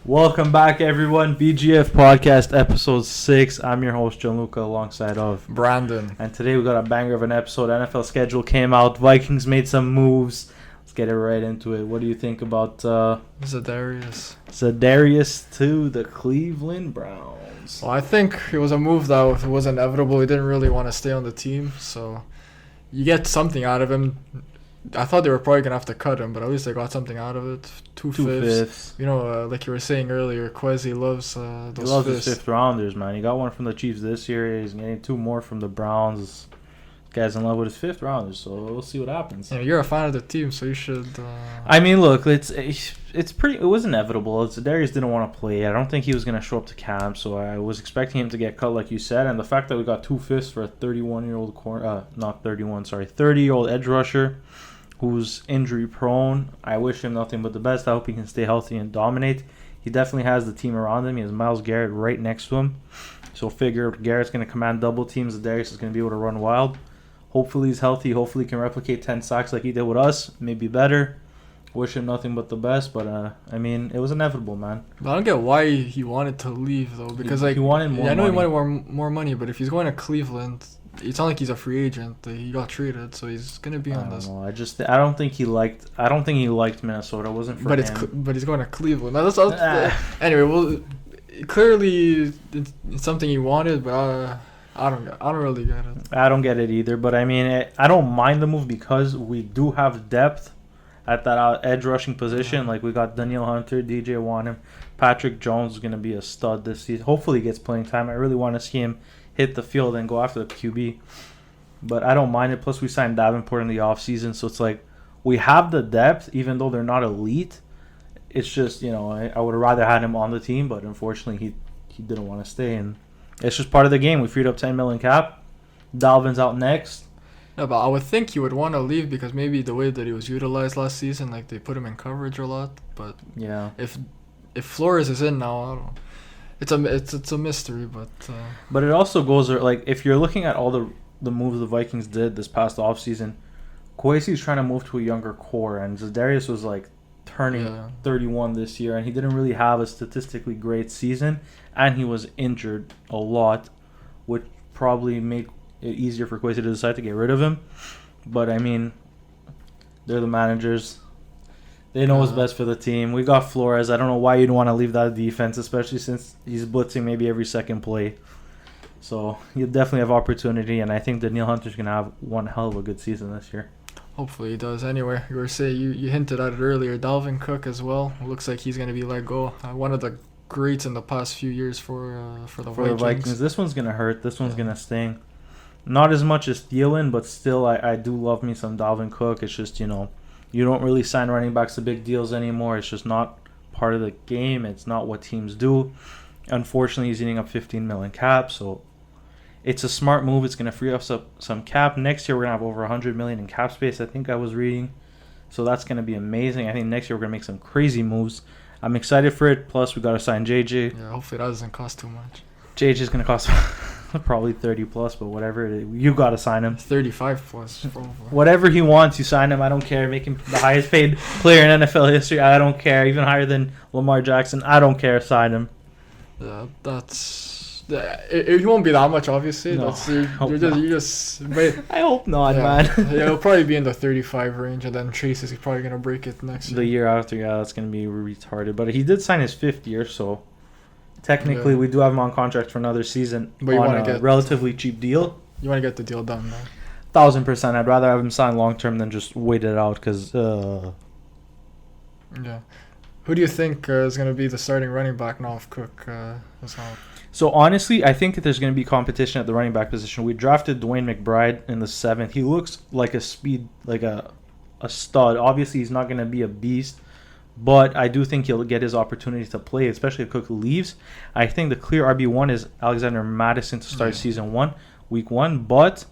Welcome back, everyone. BGF Podcast, episode 6. I'm your host, Gianluca, alongside of Brandon. And today we got a banger of an episode. NFL schedule came out. Vikings made some moves. Let's get it right into it. What do you think about Zadarius to the Cleveland Browns? Well, I think it was a move that was inevitable. He didn't really want to stay on the team, so you get something out of him. I thought they were probably going to have to cut him, but at least they got something out of it. Two fifths. You know, like you were saying earlier, Kwesi loves those He loves fifths. his fifth rounders, man. He got one from the Chiefs this year. He's getting 2 more from the Browns. This guy's in love with his fifth rounders, so we'll see what happens. Yeah, you're a fan of the team, so you should... I mean, look, it's pretty. It was inevitable. Zadarius didn't want to play. I don't think he was going to show up to camp, so I was expecting him to get cut, like you said. And the fact that we got 2 fifths for a 30-year-old edge rusher who's injury prone. I wish him nothing but the best. I hope he can stay healthy and dominate. He definitely has the team around him. He has Myles Garrett right next to him. So figure Garrett's going to command double teams. Darius is going to be able to run wild. Hopefully he's healthy. Hopefully he can replicate 10 sacks like he did with us. Maybe better. Wish him nothing but the best. But, I mean, it was inevitable, man. But I don't get why he wanted to leave, though. Because, he wanted more money. I know he wanted more money, but if he's going to Cleveland... It's not like he's a free agent. He got traded, so he's gonna be on this. I don't think he liked Minnesota. It wasn't for him. But he's going to Cleveland. Anyway, well, clearly it's something he wanted, but I don't really get it. I don't get it either. But I mean, I don't mind the move because we do have depth at that edge rushing position. Like we got Danielle Hunter, DJ Wanham, Patrick Jones is gonna be a stud this season. Hopefully he gets playing time. I really want to see him hit the field and go after the QB. But I don't mind it. Plus, we signed Davenport in the offseason, so it's like we have the depth, even though they're not elite. It's just, I would have rather had him on the team, but unfortunately, he didn't want to stay. And it's just part of the game. We freed up $10 million cap. Dalvin's out next. Yeah, but I would think he would want to leave because maybe the way that he was utilized last season, like they put him in coverage a lot. But yeah, if Flores is in now, I don't know. It's a mystery, but... But it also goes, like, if you're looking at all the moves the Vikings did this past offseason, Kwesi's trying to move to a younger core, and Zadarius was, like, turning 31 this year, and he didn't really have a statistically great season, and he was injured a lot, which probably made it easier for Kwesi to decide to get rid of him. But, I mean, they're the managers. They know what's best for the team. We got Flores. I don't know why you'd want to leave that defense, especially since he's blitzing maybe every second play. So he'll definitely have opportunity, and I think Danielle Hunter's going to have one hell of a good season this year. Hopefully he does. Anyway, you were saying you hinted at it earlier. Dalvin Cook as well. It looks like he's going to be let go. One of the greats in the past few years for the Vikings. This one's going to hurt. This one's going to sting. Not as much as Thielen, but still I do love me some Dalvin Cook. It's just, you don't really sign running backs to big deals anymore. It's just not part of the game. It's not what teams do. Unfortunately, he's eating up $15 million cap, so it's a smart move. It's going to free up some cap. Next year, we're going to have over $100 million in cap space, I think I was reading. So that's going to be amazing. I think next year we're going to make some crazy moves. I'm excited for it. Plus, we got to sign JJ. Yeah, hopefully that doesn't cost too much. JJ's going to cost probably 30 plus, but whatever. You got to sign him. 35 plus. Whatever he wants, you sign him. I don't care. Make him the highest paid player in NFL history. I don't care. Even higher than Lamar Jackson. I don't care. Sign him. Yeah, that's... It won't be that much, obviously. No, You just I hope not, man. Yeah, it'll probably be in the 35 range, and then Chase is probably going to break it next year. The year after, yeah, that's going to be retarded. But he did sign his 5th year, so... Technically, we do have him on contract for another season but on a relatively cheap deal. You want to get the deal done, man. 1,000%. I'd rather have him sign long-term than just wait it out because... Yeah. Who do you think is going to be the starting running back now if Cook is out? So, honestly, I think there's going to be competition at the running back position. We drafted Dwayne McBride in the 7th. He looks like a stud. Obviously, he's not going to be a beast. But I do think he'll get his opportunity to play, especially if Cook leaves. I think the clear RB1 is Alexander Mattison to start season 1, week 1. But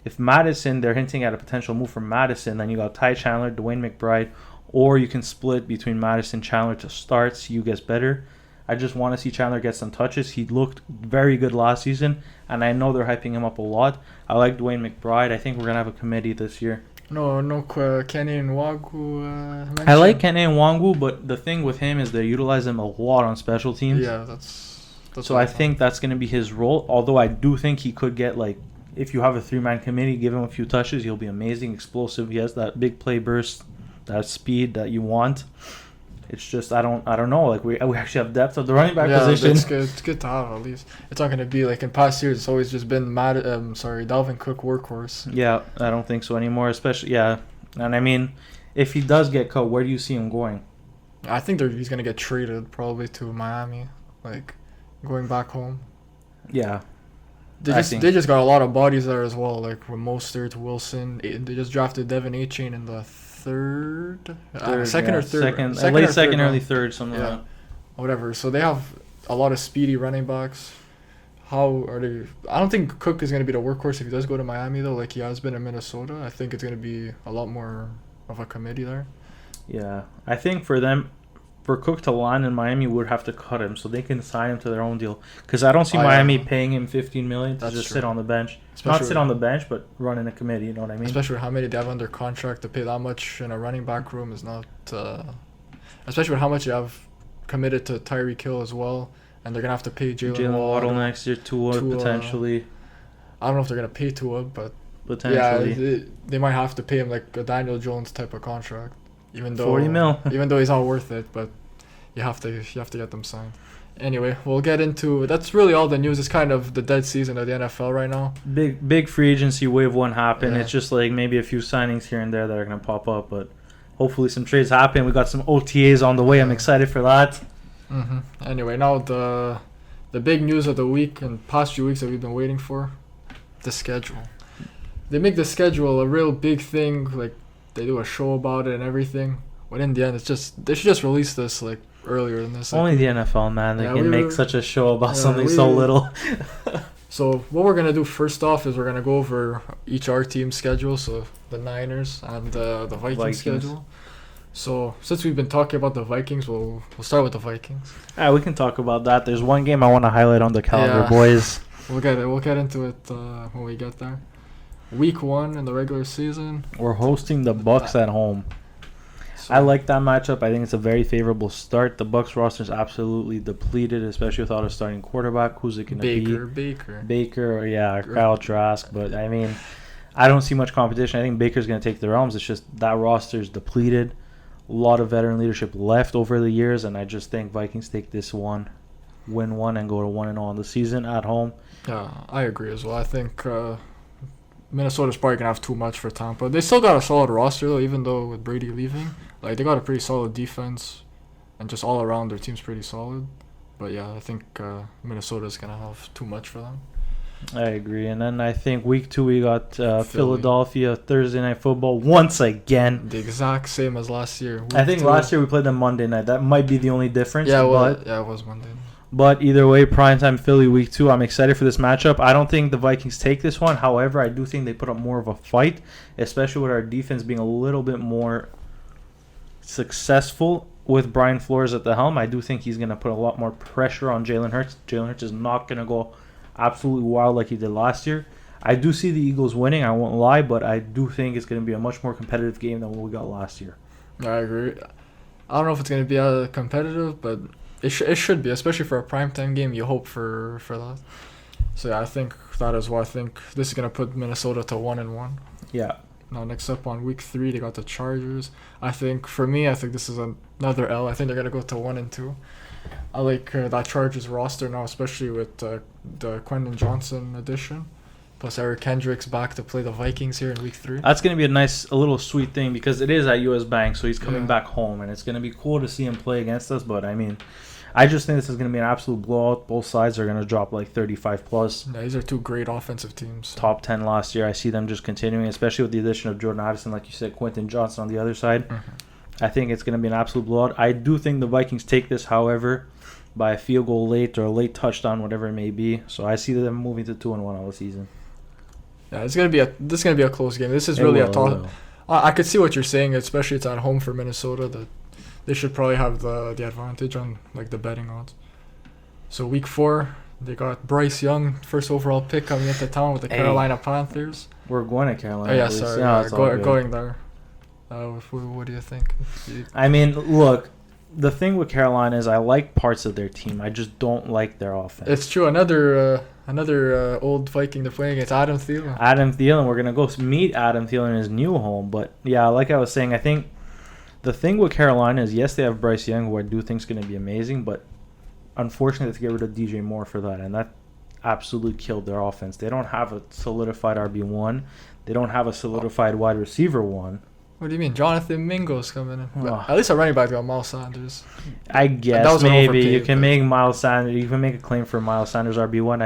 if Mattison, they're hinting at a potential move for Mattison, then you got Ty Chandler, Dwayne McBride, or you can split between Mattison, Chandler to start. See who gets better. I just want to see Chandler get some touches. He looked very good last season, and I know they're hyping him up a lot. I like Dwayne McBride. I think we're going to have a committee this year. Kenny Nwagu. I like Kenny Nwangu, but the thing with him is they utilize him a lot on special teams. Yeah, that's so I think that's going to be his role. Although I do think he could get, like, if you have a 3-man committee, give him a few touches, he'll be amazing, explosive. He has that big play burst, that speed that you want. It's just I don't know. Like we actually have depth of the running back position. It's good. It's good to have at least. It's not going to be like in past years. It's always just been Dalvin Cook workhorse. Yeah, I don't think so anymore. Especially and I mean, if he does get cut, where do you see him going? I think he's going to get traded probably to Miami, like going back home. Yeah. They just got a lot of bodies there as well, like with Mostert, Wilson. They just drafted Devin Achane in the second or third, late second, early third, something like that. Whatever. So they have a lot of speedy running backs. How are they? I don't think Cook is going to be the workhorse if he does go to Miami though, like he has been in Minnesota. I think it's going to be a lot more of a committee there. Yeah, I think for Cook to land in Miami, would have to cut him so they can sign him to their own deal. Because I don't see Miami paying him $15 million to just sit on the bench. Not sit on the bench, but run in a committee. You know what I mean? Especially with how many they have under contract, to pay that much in a running back room is not. Especially with how much you have committed to Tyreek Hill as well, and they're gonna have to pay Jalen Waddle next year, Tua potentially. I don't know if they're gonna pay Tua, but potentially, yeah, they might have to pay him like a Daniel Jones type of contract. Even though $40 million. Even though he's not worth it, but you have to get them signed. Anyway, we'll get into that's really all the news. It's kind of the dead season of the NFL right now. Big free agency wave won't happen. Yeah. It's just like maybe a few signings here and there that are gonna pop up, but hopefully some trades happen. We got some OTAs on the way. I'm excited for that. Mm-hmm. Anyway, now the big news of the week and past few weeks that we've been waiting for, the schedule. They make the schedule a real big thing. Like they do a show about it and everything. But in the end, it's just they should just release this like earlier than this. Only the NFL, man. They can make such a show about something so little. So what we're gonna do first off is we're gonna go over each our team schedule. So the Niners and the Vikings schedule. So since we've been talking about the Vikings, we'll start with the Vikings. We can talk about that. There's one game I want to highlight on the calendar, boys. We'll get into it when we get there. Week 1 in the regular season. We're hosting the Bucs at home. So I like that matchup. I think it's a very favorable start. The Bucs roster is absolutely depleted, especially without a starting quarterback. Who's it going to be? Baker, or Kyle Trask. But, I mean, I don't see much competition. I think Baker's going to take the realms. It's just that roster is depleted. A lot of veteran leadership left over the years, and I just think Vikings take this one, win one, and go to 1-0 on the season at home. Yeah, I agree as well. I think Minnesota's probably going to have too much for Tampa. They still got a solid roster, though, even though with Brady leaving. Like, they got a pretty solid defense, and just all around their team's pretty solid. But, yeah, I think Minnesota's going to have too much for them. I agree. And then I think week 2 we got Philadelphia Thursday Night Football once again. The exact same as last year. I think last year we played them Monday night. That might be the only difference. Yeah, it was Monday. But either way, primetime Philly week 2. I'm excited for this matchup. I don't think the Vikings take this one. However, I do think they put up more of a fight, especially with our defense being a little bit more successful with Brian Flores at the helm. I do think he's going to put a lot more pressure on Jalen Hurts. Jalen Hurts is not going to go absolutely wild like he did last year. I do see the Eagles winning, I won't lie, but I do think it's going to be a much more competitive game than what we got last year. I agree. I don't know if it's going to be competitive, but it should be, especially for a primetime game. You hope for that. So, yeah, I think that is why I think this is going to put Minnesota to 1-1. Yeah. Now, next up on week 3, they got the Chargers. I think this is another L. I think they're going to go to 1-2. I like that Chargers roster now, especially with the Quentin Johnson addition. Plus Eric Kendricks back to play the Vikings here in week 3. That's going to be a little sweet thing because it is at US Bank, so he's coming back home, and it's going to be cool to see him play against us. But, I mean, I just think this is going to be an absolute blowout. Both sides are going to drop like 35+. Yeah, these are two great offensive teams. Top 10 last year. I see them just continuing, especially with the addition of Jordan Addison, like you said, Quentin Johnson on the other side. Mm-hmm. I think it's going to be an absolute blowout. I do think the Vikings take this, however, by a field goal late or a late touchdown, whatever it may be. So I see them moving to 2-1 on the season. Yeah, this is gonna be a close game. This is really a toss. I could see what you're saying, especially it's at home for Minnesota. That they should probably have the advantage on like the betting odds. So week 4, They got Bryce Young, first overall pick, coming into town with the Carolina Panthers. We're going to Carolina. Oh, yeah, sorry. Yeah, going there. What do you think? I mean, look, the thing with Carolina is I like parts of their team. I just don't like their offense. It's true. Another old Viking they're playing against, Adam Thielen. Adam Thielen. We're going to go meet Adam Thielen in his new home. But, yeah, like I was saying, I think the thing with Carolina is, yes, they have Bryce Young, who I do think is going to be amazing, but unfortunately, they have to get rid of DJ Moore for that, and that absolutely killed their offense. They don't have a solidified RB1. They don't have a solidified wide receiver 1. What do you mean? Jonathan Mingo's coming in. Well, at least a running back got Miles Sanders. I guess maybe you can make Miles Sanders. You can make a claim for Miles Sanders RB1.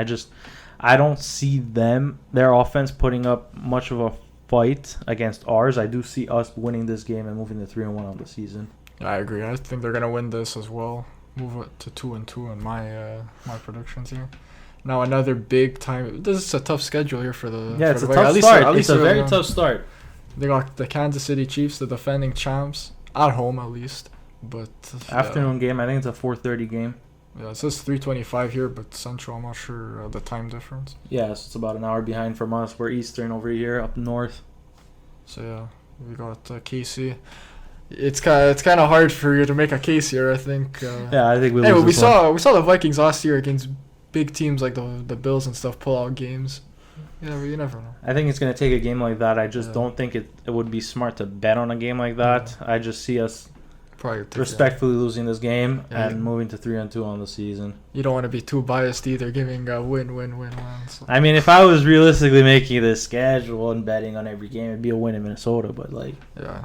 I don't see their offense putting up much of a fight against ours. I do see us winning this game and moving to 3-1 on the season. I agree. I think they're gonna win this as well. Move it to 2-2 in my predictions here. Now another big time. This is a tough schedule here for the. Yeah, it's a tough start. It's a very tough start. They got the Kansas City Chiefs, the defending champs, at home at least. But afternoon game. I think it's a 4:30 game. Yeah, it says 3:25 here, but Central. I'm not sure the time difference. Yeah, so it's about an hour behind from us. We're Eastern over here, up north. So yeah, we got KC. It's kind of hard for you to make a case here. I think. Yeah, I think we. Anyway, we saw the Vikings last year against big teams like the Bills and stuff pull out games. You never know. I think it's going to take a game like that. I just don't think it would be smart to bet on a game like that. I just see us respectfully losing this game and moving to 3-2 on the season. You don't want to be too biased either, giving a win. So. I mean, if I was realistically making this schedule and betting on every game, it'd be a win in Minnesota. But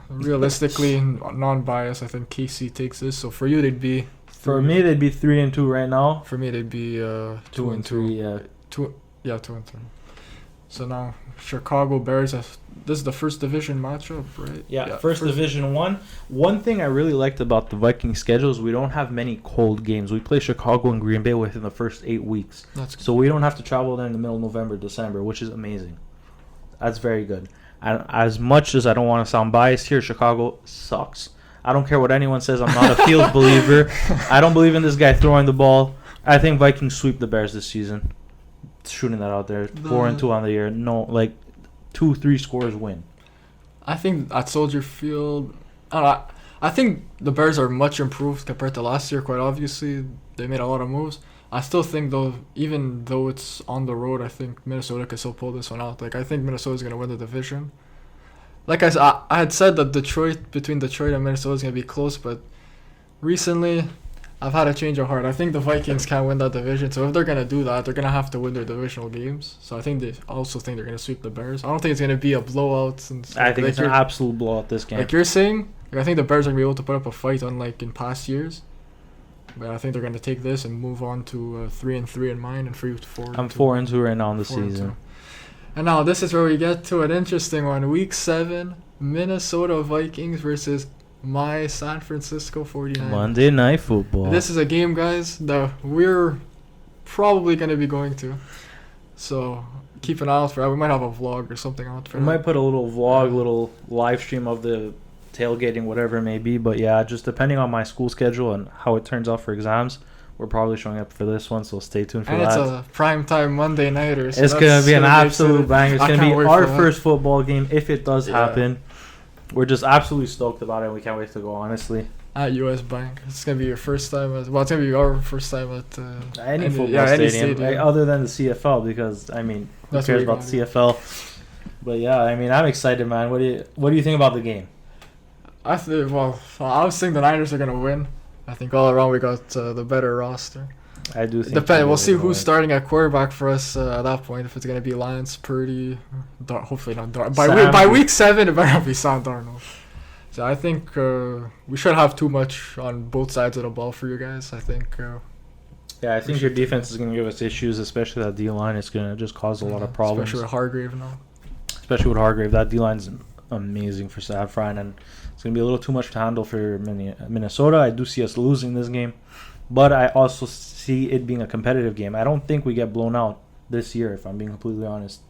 realistically, non-biased, I think KC takes this. So for you, they'd be. For me, they'd be 3-2 right now. For me, they'd be 2-3. Yeah. 2-3. So now Chicago Bears. This is the first division matchup, right? Yeah, first Division 1. One thing I really liked about the Vikings schedule is we don't have many cold games. We play Chicago and Green Bay within the first 8 weeks. That's good. So we don't have to travel there in the middle of November, December, which is amazing. That's very good. And as much as I don't want to sound biased here, Chicago sucks. I don't care what anyone says. I'm not a field believer. I don't believe in this guy throwing the ball. I think Vikings sweep the Bears this season. Shooting that out there. 4-2 on the year. No, 2-3 scores win. I think at Soldier Field, I think the Bears are much improved compared to last year. Quite obviously, they made a lot of moves. I still think though, even though it's on the road, I think Minnesota can still pull this one out. I think Minnesota's gonna win the division. Like I had said that between Detroit and Minnesota is gonna be close, but recently I've had a change of heart. I think the Vikings can't win that division, so if they're going to do that, they're going to have to win their divisional games. So I think they're going to sweep the Bears. I don't think it's going to be a blowout. I think it's an absolute blowout this game. Like you're saying, I think the Bears are going to be able to put up a fight unlike in past years. But I think they're going to take this and move on to 3-3 in mine and 3-4. I'm 4-2 right now in the season. And now this is where we get to an interesting one. Week 7, Minnesota Vikings versus my San Francisco 49ers. Monday Night Football. This is a game, guys, that we're probably going to be going to. So keep an eye out for that. We might have a vlog or something out for that. We might put a little vlog, little live stream of the tailgating, whatever it may be. But yeah, just depending on my school schedule and how it turns out for exams, we're probably showing up for this one. So stay tuned for that. And it's a primetime Monday nighter. So it's going to be an absolute banger. It's going to be our first football game if it does happen. We're just absolutely stoked about it. We can't wait to go, honestly. At US Bank. It's going to be your first time. It's going to be our first time at any football stadium. Other than the CFL, because, who cares about the CFL? But, yeah, I'm excited, man. What do you think about the game? I was thinking the Niners are going to win. I think all around we got the better roster. I do think. We'll see who's starting at quarterback for us at that point. If it's going to be Lance, Purdy, hopefully not Darnold. By week 7, it better not be Sam Darnold. So I think we should have too much on both sides of the ball for you guys. I think. I think your defense is going to give us issues, especially that D-line. It's going to just cause a lot of problems. Especially with Hargrave now. Especially with Hargrave. That D-line's amazing for Safran, and it's going to be a little too much to handle for Minnesota. I do see us losing this game. But I also see it being a competitive game. I don't think we get blown out this year, if I'm being completely honest.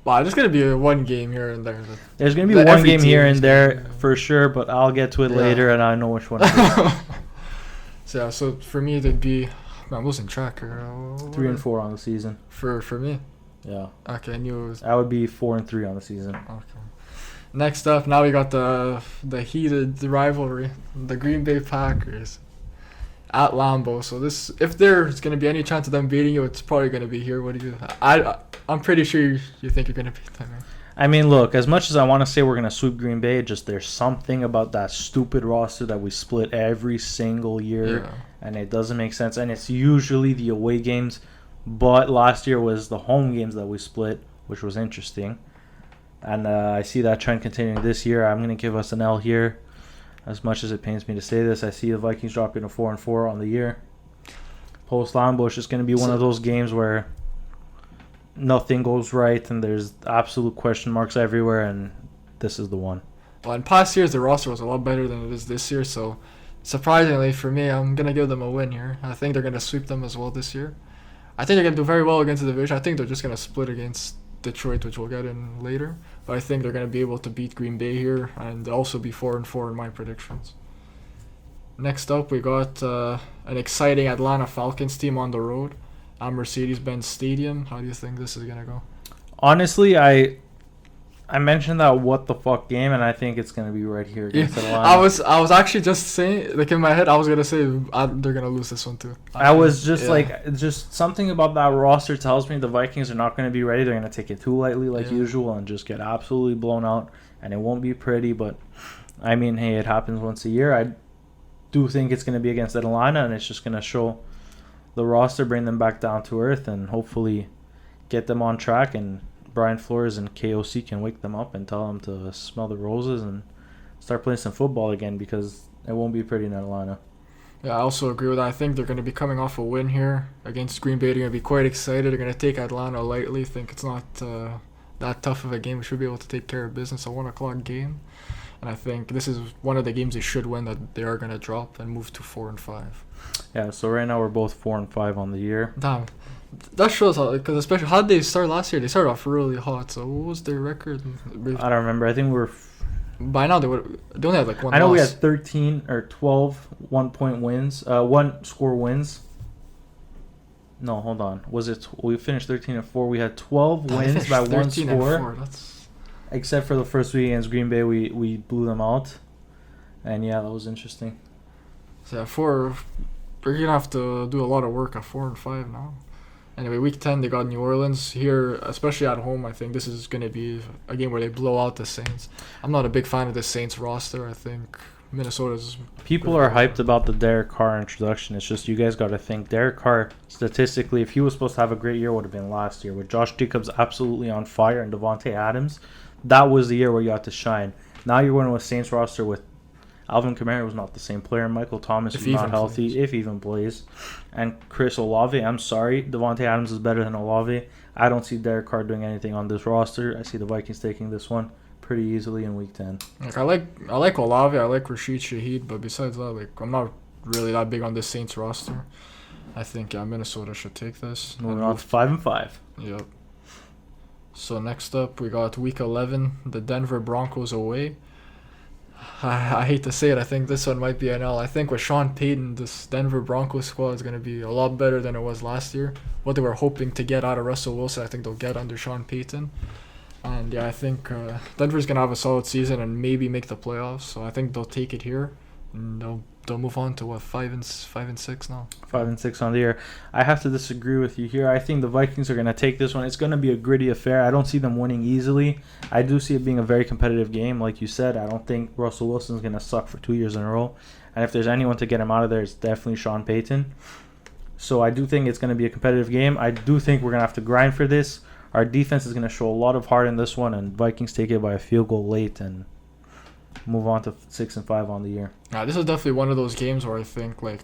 Wow, there's going to be one game here and there. There's going to be one game here and there for sure, but I'll get to it later, and I know which one it is. So for me, it'd be I'm losing track here. 3-4 on the season. For me? Yeah. Okay, I knew it was... That would be 4-3 on the season. Okay. Next up, now we got the heated rivalry. The Green Bay Packers at Lambeau. So this, if there's going to be any chance of them beating you, it's probably going to be here. What do you... I'm pretty sure you think you're going to beat them, right? I mean, look, as much as I want to say we're going to sweep Green Bay, just there's something about that stupid roster that we split every single year, and it doesn't make sense. And it's usually the away games, but last year was the home games that we split, which was interesting. And I see that trend continuing this year. I'm going to give us an L here. As much as it pains me to say this, I see the Vikings dropping to 4-4 on the year. Post Lambeau is just going to be one of those games where nothing goes right and there's absolute question marks everywhere, and this is the one. Well, in past years, the roster was a lot better than it is this year, so surprisingly for me, I'm going to give them a win here. I think they're going to sweep them as well this year. I think they're going to do very well against the division. I think they're just going to split against Detroit, which we'll get in later. But I think they're going to be able to beat Green Bay here and also be 4-4 in my predictions. Next up, we got an exciting Atlanta Falcons team on the road at Mercedes-Benz Stadium. How do you think this is going to go? Honestly, I mentioned that what the fuck game, and I think it's going to be right here against Atlanta. I was actually just saying, like in my head, I was going to say they're going to lose this one too. I was just just something about that roster tells me the Vikings are not going to be ready. They're going to take it too lightly like usual and just get absolutely blown out, and it won't be pretty, but I mean, hey, it happens once a year. I do think it's going to be against Atlanta, and it's just going to show the roster, bring them back down to earth, and hopefully get them on track, and Brian Flores and KOC can wake them up and tell them to smell the roses and start playing some football again, because it won't be pretty in Atlanta. Yeah, I also agree with that. I think they're going to be coming off a win here against Green Bay. They're going to be quite excited. They're going to take Atlanta lightly. I think it's not that tough of a game. We should be able to take care of business. A 1 o'clock game. And I think this is one of the games they should win that they are going to drop and move to 4-5. Yeah, so right now we're both 4-5 on the year. Damn. That shows how, because especially how did they start last year? They started off really hot. So what was their record? I don't remember. I think we were... By now they only had like one I know loss. we had 13 or 12 1-point wins. 1-score wins. No, hold on. Was it... We finished 13-4. We had 12 wins by 1 score. Except for the first week against Green Bay, we blew them out. And yeah, that was interesting. So yeah, we're going to have to do a lot of work at 4-5 now. Anyway, week 10, they got New Orleans. Here, especially at home, I think this is going to be a game where they blow out the Saints. I'm not a big fan of the Saints roster. I think Minnesota's... People are hyped about the Derek Carr introduction. It's just you guys got to think. Derek Carr, statistically, if he was supposed to have a great year, would have been last year. With Josh Jacobs absolutely on fire and Devontae Adams, that was the year where you had to shine. Now you're going to a Saints roster with Alvin Kamara was not the same player. Michael Thomas is not healthy, if even plays. And Chris Olave, I'm sorry. Devontae Adams is better than Olave. I don't see Derek Carr doing anything on this roster. I see the Vikings taking this one pretty easily in week 10. Like I like Olave, I like Rashid Shaheed, but besides that, like I'm not really that big on this Saints roster. I think Minnesota should take this. Moving on to 5-5. Yep. So next up, we got week 11, the Denver Broncos away. I hate to say it, I think this one might be an L. I think with Sean Payton, this Denver Broncos squad is going to be a lot better than it was last year. What they were hoping to get out of Russell Wilson, I think they'll get under Sean Payton. And yeah, I think Denver's going to have a solid season and maybe make the playoffs. So I think they'll take it here. And they'll move on to 5-6 now. 5-6 on the year. I have to disagree with you here. I think the Vikings are going to take this one. It's going to be a gritty affair. I don't see them winning easily. I do see it being a very competitive game. Like you said, I don't think Russell Wilson's going to suck for 2 years in a row. And if there's anyone to get him out of there, it's definitely Sean Payton. So I do think it's going to be a competitive game. I do think we're going to have to grind for this. Our defense is going to show a lot of heart in this one, and Vikings take it by a field goal late and move on to 6-5 on the year. Yeah, this is definitely one of those games where I think like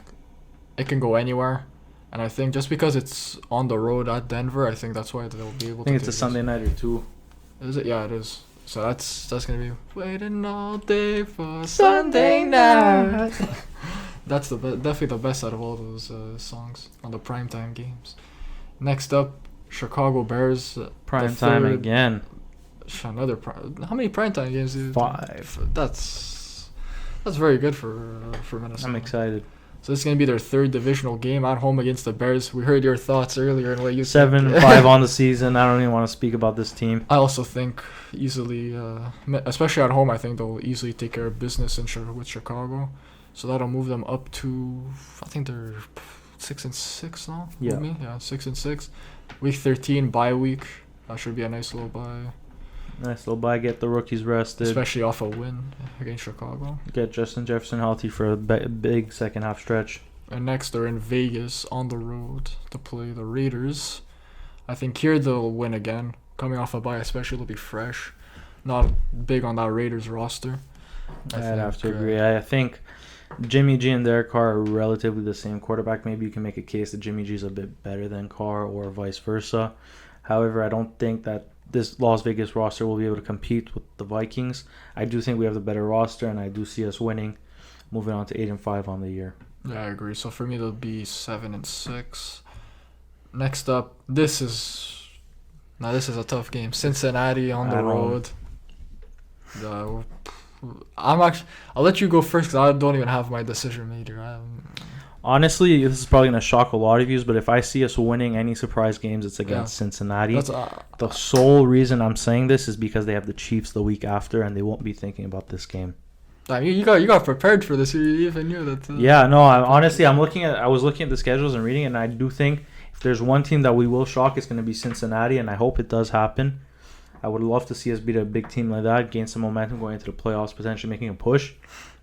it can go anywhere, and I think just because it's on the road at Denver, I think that's why they'll be able to. I think it's a Sunday nighter too. Is it? Yeah, it is. So that's gonna be waiting all day for Sunday night. That's definitely the best out of all those songs on the primetime games. Next up, Chicago Bears. Primetime again. How many primetime games? 5. That's very good for Minnesota. I'm excited. So this is going to be their third divisional game at home against the Bears. We heard your thoughts earlier and what you 7-5 on the season. I don't even want to speak about this team. I also think easily, especially at home, I think they'll easily take care of business with Chicago. So that'll move them up to, I think they're 6-6 now. Yeah. 6-6. Week 13 bye week. That should be a nice little bye. Nice little bye. Get the rookies rested. Especially off a win against Chicago. Get Justin Jefferson healthy for a big second half stretch. And next they're in Vegas on the road to play the Raiders. I think here they'll win again. Coming off a bye, especially, they'll be fresh. Not big on that Raiders roster. I'd have to agree. I think Jimmy G and Derek Carr are relatively the same quarterback. Maybe you can make a case that Jimmy G is a bit better than Carr or vice versa. However, I don't think that this Las Vegas roster will be able to compete with the Vikings. I do think we have the better roster, and I do see us winning, moving on to 8-5 on the year. Yeah, I agree. So for me, it'll be 7-6. Next up, this is a tough game. Cincinnati on the road. I'll let you go first because I don't even have my decision made here. Honestly, this is probably going to shock a lot of you, but if I see us winning any surprise games, it's against Cincinnati. The sole reason I'm saying this is because they have the Chiefs the week after, and they won't be thinking about this game. You got prepared for this. You even knew that. I was looking at the schedules and reading it, and I do think if there's one team that we will shock, it's going to be Cincinnati, and I hope it does happen. I would love to see us beat a big team like that, gain some momentum going into the playoffs, potentially making a push.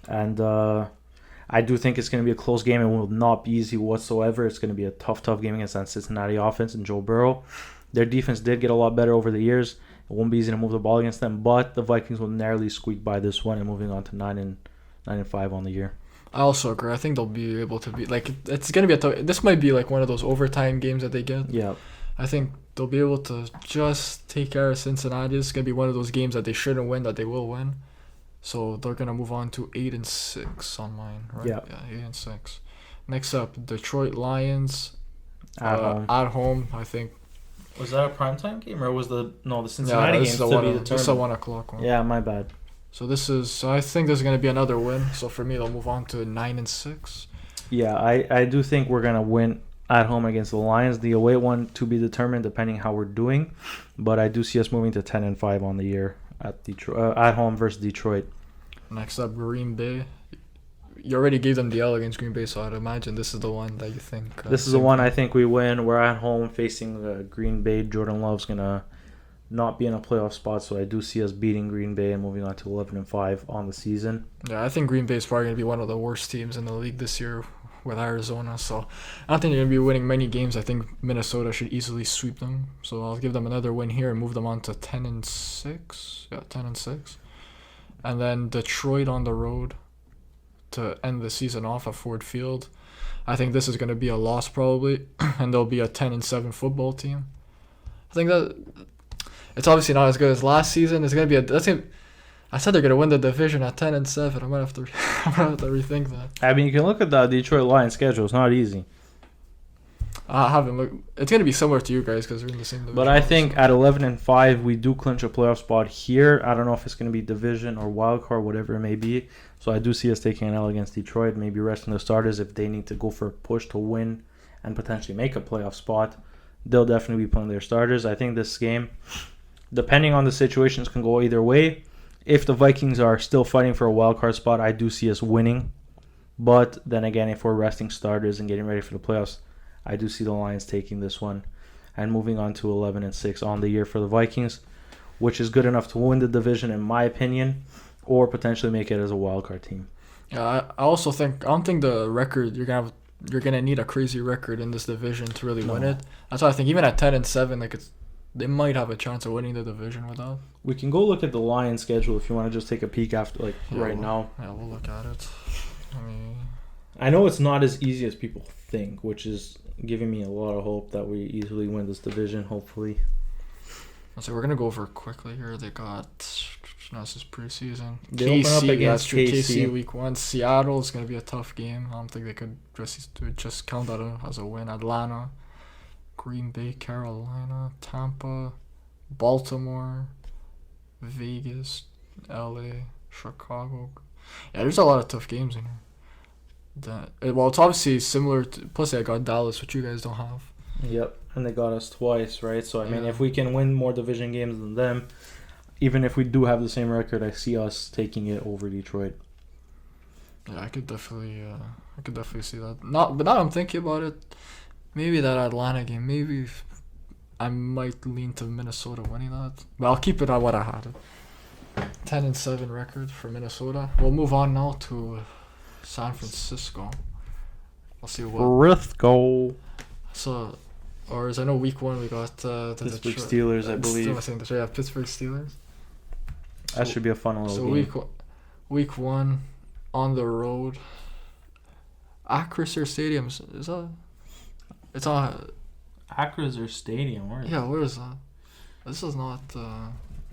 And I do think it's going to be a close game. It will not be easy whatsoever. It's going to be a tough game against that Cincinnati offense and Joe Burrow. Their defense did get a lot better over the years. It won't be easy to move the ball against them, but the Vikings will narrowly squeak by this one and moving on to 9-5 on the year. I also agree. I think they'll be able to beat. It's going to be a tough. This might be like one of those overtime games that they get. Yeah. I think they'll be able to just take care of Cincinnati. It's going to be one of those games that they shouldn't win, that they will win. So they're going to move on to 8-6 on mine, right? Yeah. Yeah, 8-6. Next up, Detroit Lions At home, I think. Was that a primetime game or was the Cincinnati game to be determined? This is a 1 o'clock one. Yeah, my bad. So I think there's going to be another win. So for me, they'll move on to 9-6. Yeah, I do think we're going to win at home against the Lions. The away one to be determined depending how we're doing. But I do see us moving to 10-5 on the year at Detroit, at home versus Detroit. Next up, Green Bay. You already gave them the L against Green Bay, so I'd imagine this is the one that you think. This is the one I think we win. We're at home facing Green Bay. Jordan Love's going to not be in a playoff spot, so I do see us beating Green Bay and moving on to 11-5 on the season. Yeah, I think Green Bay is probably going to be one of the worst teams in the league this year with Arizona, so I don't think they're going to be winning many games. I think Minnesota should easily sweep them, so I'll give them another win here and move them on to 10-6. Yeah, 10-6. And then Detroit on the road to end the season off at Ford Field. I think this is going to be a loss probably, and they'll be a 10-7 football team. I think that it's obviously not as good as last season. It's going to be I said they're going to win the division at 10-7. I'm going to have to rethink that. I mean, you can look at the Detroit Lions schedule. It's not easy. I haven't looked. It's going to be similar to you guys because we're in the same division. But I think at 11-5, we do clinch a playoff spot here. I don't know if it's going to be division or wild card, whatever it may be. So I do see us taking an L against Detroit, maybe resting the starters if they need to go for a push to win and potentially make a playoff spot. They'll definitely be playing their starters. I think this game, depending on the situations, can go either way. If the Vikings are still fighting for a wild card spot, I do see us winning. But then again, if we're resting starters and getting ready for the playoffs, I do see the Lions taking this one and moving on to 11-6 on the year for the Vikings, which is good enough to win the division in my opinion, or potentially make it as a wild card team. Yeah, I also think I don't think the record you're gonna need a crazy record in this division to really win it. That's why I think even at 10-7, they might have a chance of winning the division with that. We can go look at the Lions schedule if you want to just take a peek after right now. Yeah, we'll look at it. I know it's not as easy as people think, which is giving me a lot of hope that we easily win this division, hopefully. So we're going to go over quickly here. They got, this is preseason. They open up against KC week 1. Seattle is going to be a tough game. I don't think they could just count that as a win. Atlanta, Green Bay, Carolina, Tampa, Baltimore, Vegas, LA, Chicago. Yeah, there's a lot of tough games in here. It's obviously similar to. Plus, I got Dallas, which you guys don't have. Yep, and they got us twice, right? So, I mean, if we can win more division games than them, even if we do have the same record, I see us taking it over Detroit. Yeah, I could definitely see that. But now I'm thinking about it. Maybe that Atlanta game. Maybe I might lean to Minnesota winning that. But I'll keep it at what I had. 10-7 record for Minnesota. We'll move on now to San Francisco. I'll see what. Frisco. So, or as I know, week 1 we got the Pittsburgh Steelers, I believe. Yeah, Pittsburgh Steelers. That should be a fun little game. So week 1 on the road. Acrisure Stadium is that? It's on. Acrisure Stadium. Where is where is that? This is not.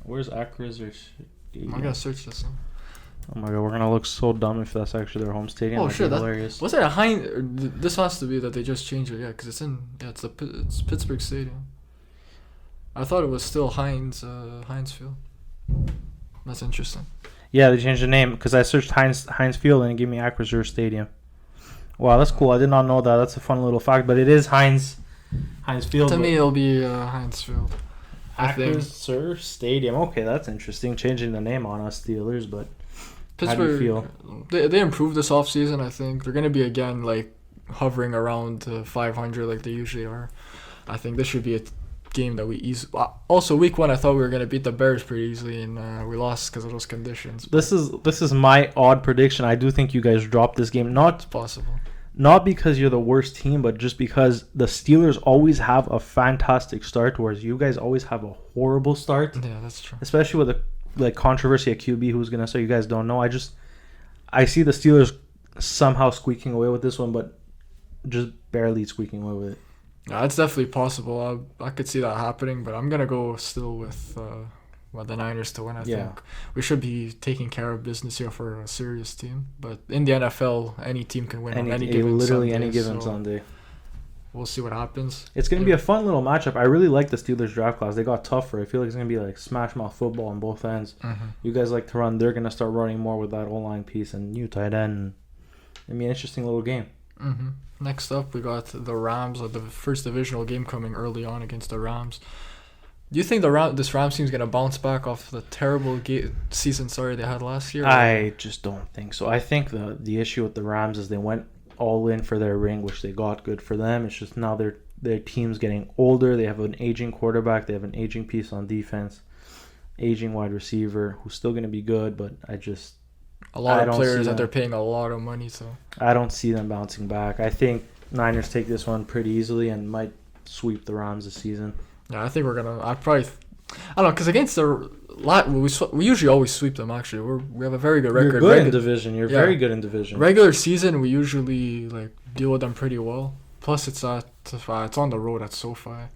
Where's Acrisure Stadium? I'm gonna search this. Oh my god, we're gonna look so dumb if that's actually their home stadium. Oh shit, hilarious. Was it a Heinz? This has to be that they just changed it. Yeah, because it's Pittsburgh Stadium. I thought it was still Heinz Field. That's interesting. Yeah, they changed the name because I searched Heinz Field and it gave me Acrisure Stadium. Wow, that's cool. I did not know that. That's a fun little fact, but it is Heinz Field. To me, it'll be Heinz Field. Acrisure Stadium. Okay, that's interesting. Changing the name on us Steelers, but Pittsburgh, how do you feel? They improved this offseason, I think. They're going to be, again, like, hovering around 500 like they usually are. I think this should be a game that we easily... Also, week 1, I thought we were going to beat the Bears pretty easily, and we lost because of those conditions. This is my odd prediction. I do think you guys dropped this game. It's possible. Not because you're the worst team, but just because the Steelers always have a fantastic start, whereas you guys always have a horrible start. Yeah, that's true. Especially with the controversy at QB, who's going to say you guys don't know. I see the Steelers somehow squeaking away with this one, but just barely squeaking away with it. Yeah, it's definitely possible. I could see that happening, but I'm going to go still with the Niners to win. I think we should be taking care of business here for a serious team. But in the NFL, any team can win on any given Sunday. We'll see what happens. It's going to be a fun little matchup. I really like the Steelers draft class. They got tougher. I feel like it's going to be like smash mouth football on both ends. Mm-hmm. You guys like to run. They're going to start running more with that O-line piece and new tight end. It'll be an interesting little game. Mm-hmm. Next up, we got the Rams. The first divisional game coming early on against the Rams. Do you think this Rams team is going to bounce back off the terrible season they had last year? I just don't think so. I think the issue with the Rams is they went all in for their ring, which they got. Good for them. It's just now their team's getting older. They have an aging quarterback. They have an aging piece on defense, aging wide receiver who's still going to be good, but a lot of players that they're paying a lot of money to. I don't see them bouncing back. I think Niners take this one pretty easily and might sweep the Rams this season. Yeah, I think we're gonna. I don't know, because against we usually always sweep them. Actually, we have a very good record. You're good in division. You're very good in division. Regular season, we usually deal with them pretty well. Plus, it's on the road at SoFi.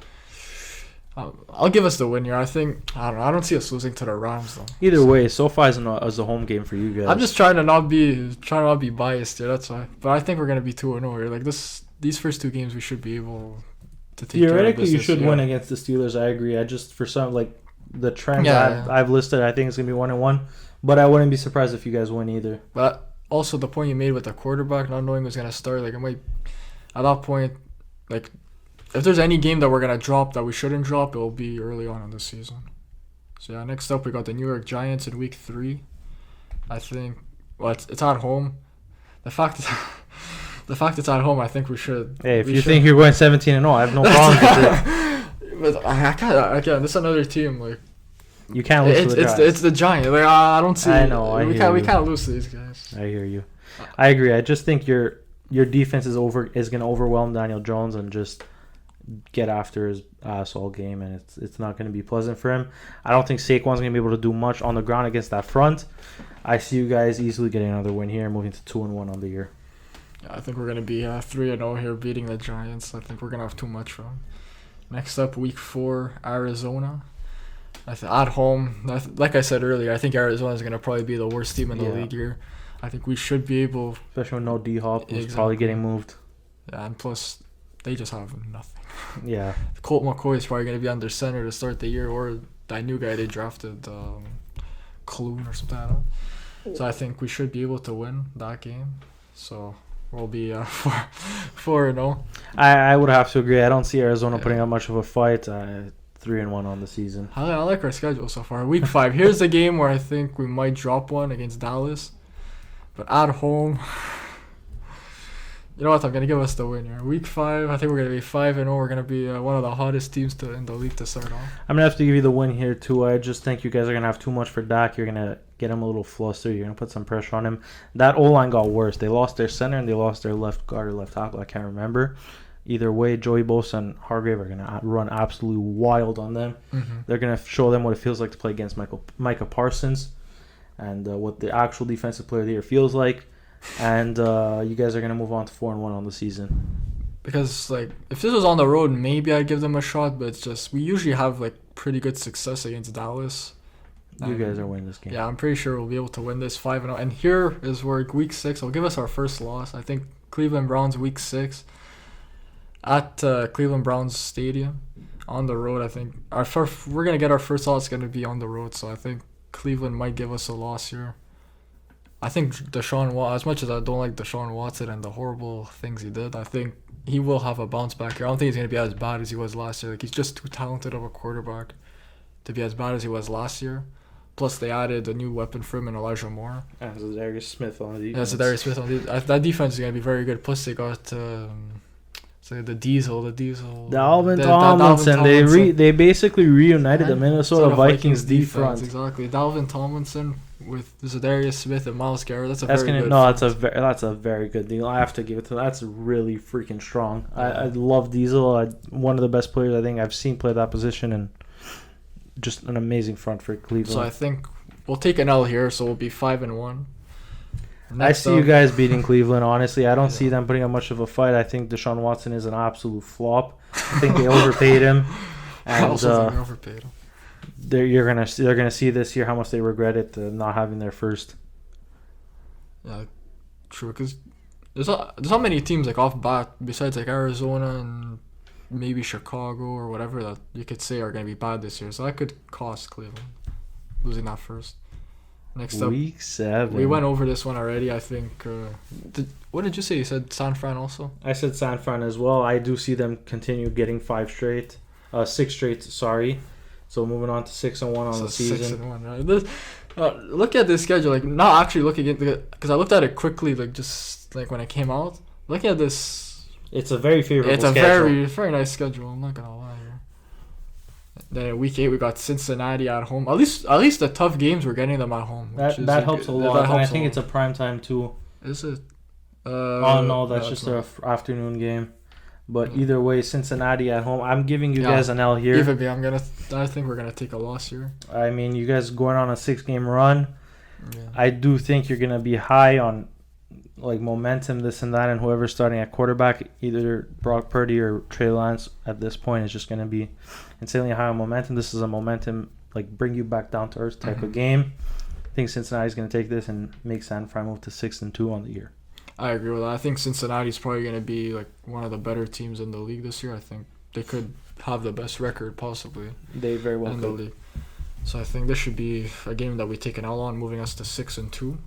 I'll give us the win here. I think I don't see us losing to the Rams though. Either way, SoFi is a home game for you guys. I'm just trying to not be biased here. That's why. But I think we're gonna be 2-0 here. Like these first 2 games, we should be able to take theoretically, care of business, you should win against the Steelers. I agree. I just for some the trend I've listed, I think it's gonna be 1-1. But I wouldn't be surprised if you guys win either. But also the point you made with the quarterback not knowing who's gonna start, it might at that point, if there's any game that we're gonna drop that we shouldn't drop, it'll be early on in the season. So yeah, next up we got the New York Giants in week 3. I think it's at home. The fact it's at home, I think we should. Hey, if you think you're going 17-0, I have no problem with it. But I can't. This is another team. You can't lose to the Giants. It's the Giants. I don't see. I know. We can't lose to these guys. I hear you. I agree. I just think your defense is going to overwhelm Daniel Jones and just get after his ass all game, and it's not going to be pleasant for him. I don't think Saquon's going to be able to do much on the ground against that front. I see you guys easily getting another win here, moving to 2-1 on the year. Yeah, I think we're going to be 3-0 here, beating the Giants. I think we're going to have too much for them. Next up, week 4, Arizona. At home, like I said earlier, I think Arizona is going to probably be the worst team in the league here. I think we should be able... Especially with no D-Hop, who's probably getting moved. Yeah, and plus, they just have nothing. Yeah. Colt McCoy is probably going to be under center to start the year, or that new guy they drafted, Kloon or something like that. So I think we should be able to win that game. So we'll be 4-0. I would have to agree. I don't see Arizona putting up much of a fight. 3-1 on the season. I like our schedule so far. Week 5. Here's the game where I think we might drop one against Dallas. But at home, you know what? I'm going to give us the win here. Week 5, I think we're going to be 5-0. We're going to be one of the hottest teams in the league to start off. I'm going to have to give you the win here, too. I just think you guys are going to have too much for Dak. You're going to get him a little flustered. You're going to put some pressure on him. That O-line got worse. They lost their center and they lost their left guard or left tackle. I can't remember. Either way, Joey Bosa and Hargrave are going to run absolutely wild on them. Mm-hmm. They're going to show them what it feels like to play against Micah Parsons and what the actual defensive player of the year feels like. And you guys are going to move on to 4-1 on the season. Because, like, if this was on the road, maybe I'd give them a shot. But it's just, we usually have, like, pretty good success against Dallas. You guys are winning this game. Yeah, I'm pretty sure we'll be able to win this 5-0. And here is where week 6 will give us our first loss. I think Cleveland Browns week 6 at Cleveland Browns Stadium on the road. I think we're going to get our first loss. It's going to be on the road. So I think Cleveland might give us a loss here. I think Deshaun Watson, as much as I don't like Deshaun Watson and the horrible things he did, I think he will have a bounce back here. I don't think he's going to be as bad as he was last year. Like, he's just too talented of a quarterback to be as bad as he was last year. Plus, they added a new weapon for him in Elijah Moore. And Zadarius Smith on the defense. Yeah, Zadarius Smith on the defense. That defense is going to be very good. Plus, they got the Diesel. Dalvin Tomlinson. They basically reunited the Minnesota Vikings defense. Exactly. Dalvin Tomlinson with Zadarius Smith and Myles Garrett. That's a very good deal. I have to give it to them. That's really freaking strong. Yeah. I love Diesel. One of the best players I think I've seen play that position, and just an amazing front for Cleveland. So I think we'll take an L here. So we'll be 5-1. I see you guys beating Cleveland. Honestly, I don't see them putting up much of a fight. I think Deshaun Watson is an absolute flop. I think they overpaid him, and I also think they overpaid him. They're gonna see this year how much they regret it not having their first. Yeah, true. Because there's not many teams like off bat besides like Arizona and maybe Chicago or whatever that you could say are gonna be bad this year. So that could cost Cleveland losing that first. Next up, week 7. We went over this one already. I think. What did you say? You said San Fran also. I said San Fran as well. I do see them continue getting 6 straight. Sorry. So moving on to 6-1 on the season. 6-1. Right? Look at this schedule. Like, not actually looking at it, because I looked at it quickly, like just like when it came out. Looking at this, it's a very favorable. It's a schedule. Very nice schedule. I'm not gonna lie here. Then in week 8 we got Cincinnati at home. At least the tough games we're getting them at home. That helps a lot. And I think it's a prime time too. Is it? Oh no, that's just an afternoon game. But either way, Cincinnati at home. I'm giving you guys an L here. Even me, I think we're gonna take a loss here. I mean, you guys going on a 6-game run. Yeah. I do think you're gonna be high on like momentum, this and that, and whoever's starting at quarterback, either Brock Purdy or Trey Lance at this point is just gonna be insanely high on momentum. This is a momentum like bring you back down to earth type of game. I think Cincinnati's gonna take this and make San Fran move to 6-2 on the year. I agree with that. I think Cincinnati's probably going to be like one of the better teams in the league this year. I think they could have the best record possibly. They very well in the league. So I think this should be a game that we take an L on, moving us to 6-2.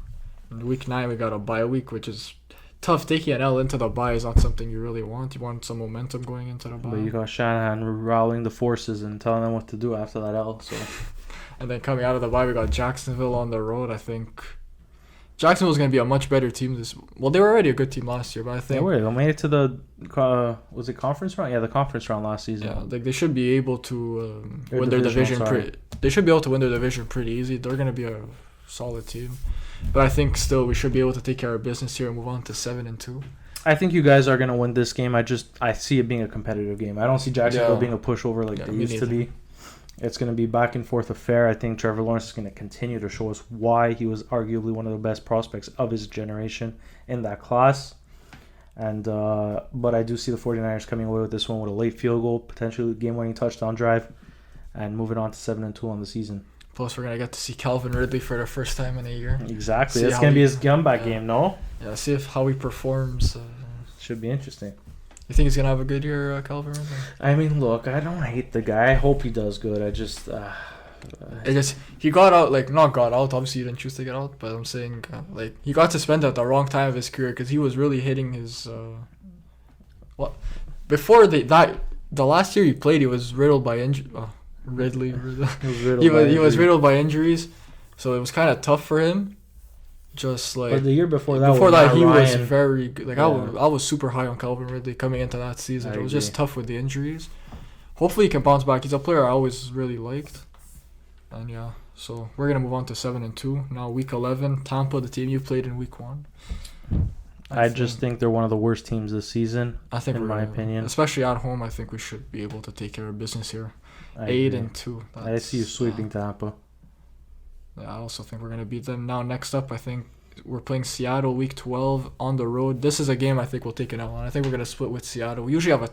In week 9 we got a bye week, which is tough. Taking an L into the bye is not something you really want. You want some momentum going into the bye. But you got Shanahan rallying the forces and telling them what to do after that L. So. And then coming out of the bye, we got Jacksonville on the road. I think Jacksonville's going to be a much better team they were already a good team last year, but I think they made it to the was it conference round? Yeah, the conference round last season. Yeah, like they should be able to win their division. They should be able to win their division pretty easy. They're going to be a solid team, but I think still we should be able to take care of business here and move on to 7-2. I think you guys are going to win this game. I see it being a competitive game. I don't see Jacksonville being a pushover like they used to be. It's going to be back and forth affair. I think Trevor Lawrence is going to continue to show us why he was arguably one of the best prospects of his generation in that class. And but I do see the 49ers coming away with this one with a late field goal, potentially game-winning touchdown drive, and moving on to 7-2 on the season. Plus, we're going to get to see Calvin Ridley for the first time in a year. Exactly. That's going to be his comeback game, no? Yeah, see how he performs. Should be interesting. You think he's going to have a good year, Calvin Ridley? I mean, look, I don't hate the guy. I hope he does good. I just... He got out, like, not got out, obviously he didn't choose to get out, but I'm saying, like, he got suspended at the wrong time of his career because he was really hitting his, before the last year he played, he was riddled by injury. Ridley. He was riddled by injuries, so it was kind of tough for him. Just like, but the year before that, he Ryan was very good. Like, I was super high on Calvin Ridley coming into that season. It was just tough with the injuries. Hopefully he can bounce back. He's a player I always really liked. And yeah, so we're gonna move on to 7-2 now. Week 11, Tampa, the team you played in Week 1. I just think they're one of the worst teams this season. I think, in my opinion, especially at home, I think we should be able to take care of business here. 8-2. I see you sweeping Tampa. Yeah, I also think we're gonna beat them. Now, next up, I think we're playing Seattle Week 12 on the road. This is a game I think we'll take it out on. I think we're gonna split with Seattle. We usually have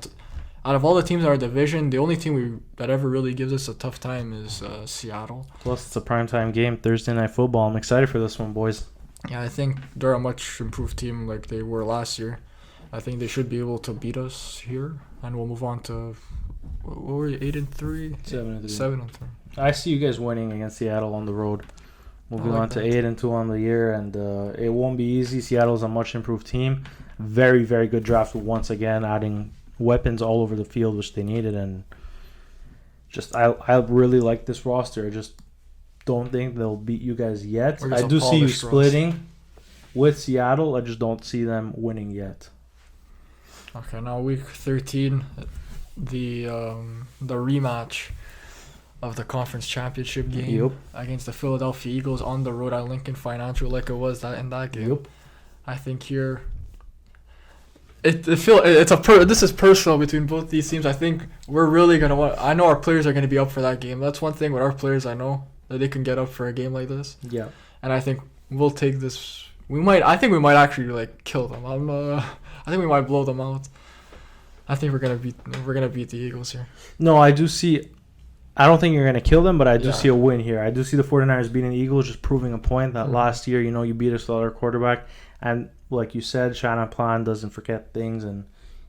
out of all the teams in our division, the only team that ever really gives us a tough time is Seattle. Plus, it's a primetime game, Thursday Night Football. I'm excited for this one, boys. Yeah, I think they're a much improved team like they were last year. I think they should be able to beat us here, and we'll move on to, what were we, 8-3? 7-3. 7-3. I see you guys winning against Seattle on the road. Moving on to 8-2 on the year, and it won't be easy. Seattle's a much improved team. Very, very good draft once again, adding weapons all over the field, which they needed, and just I really like this roster. I just don't think they'll beat you guys yet. I do see you splitting with Seattle. I just don't see them winning yet. Okay, now Week 13, the rematch of the conference championship game against the Philadelphia Eagles on the road at Lincoln Financial, like it was in that game. I think here this is personal between both these teams. I think we're really gonna want. I know our players are gonna be up for that game. That's one thing with our players. I know that they can get up for a game like this. Yeah. And I think we'll take this. I think we might actually like kill them. I think we might blow them out. I think we're gonna beat the Eagles here. No, I do see. I don't think you're going to kill them, but I do see a win here. I do see the 49ers beating the Eagles, just proving a point that last year, you beat us without our quarterback. And like you said, Shannon Plan doesn't forget things, and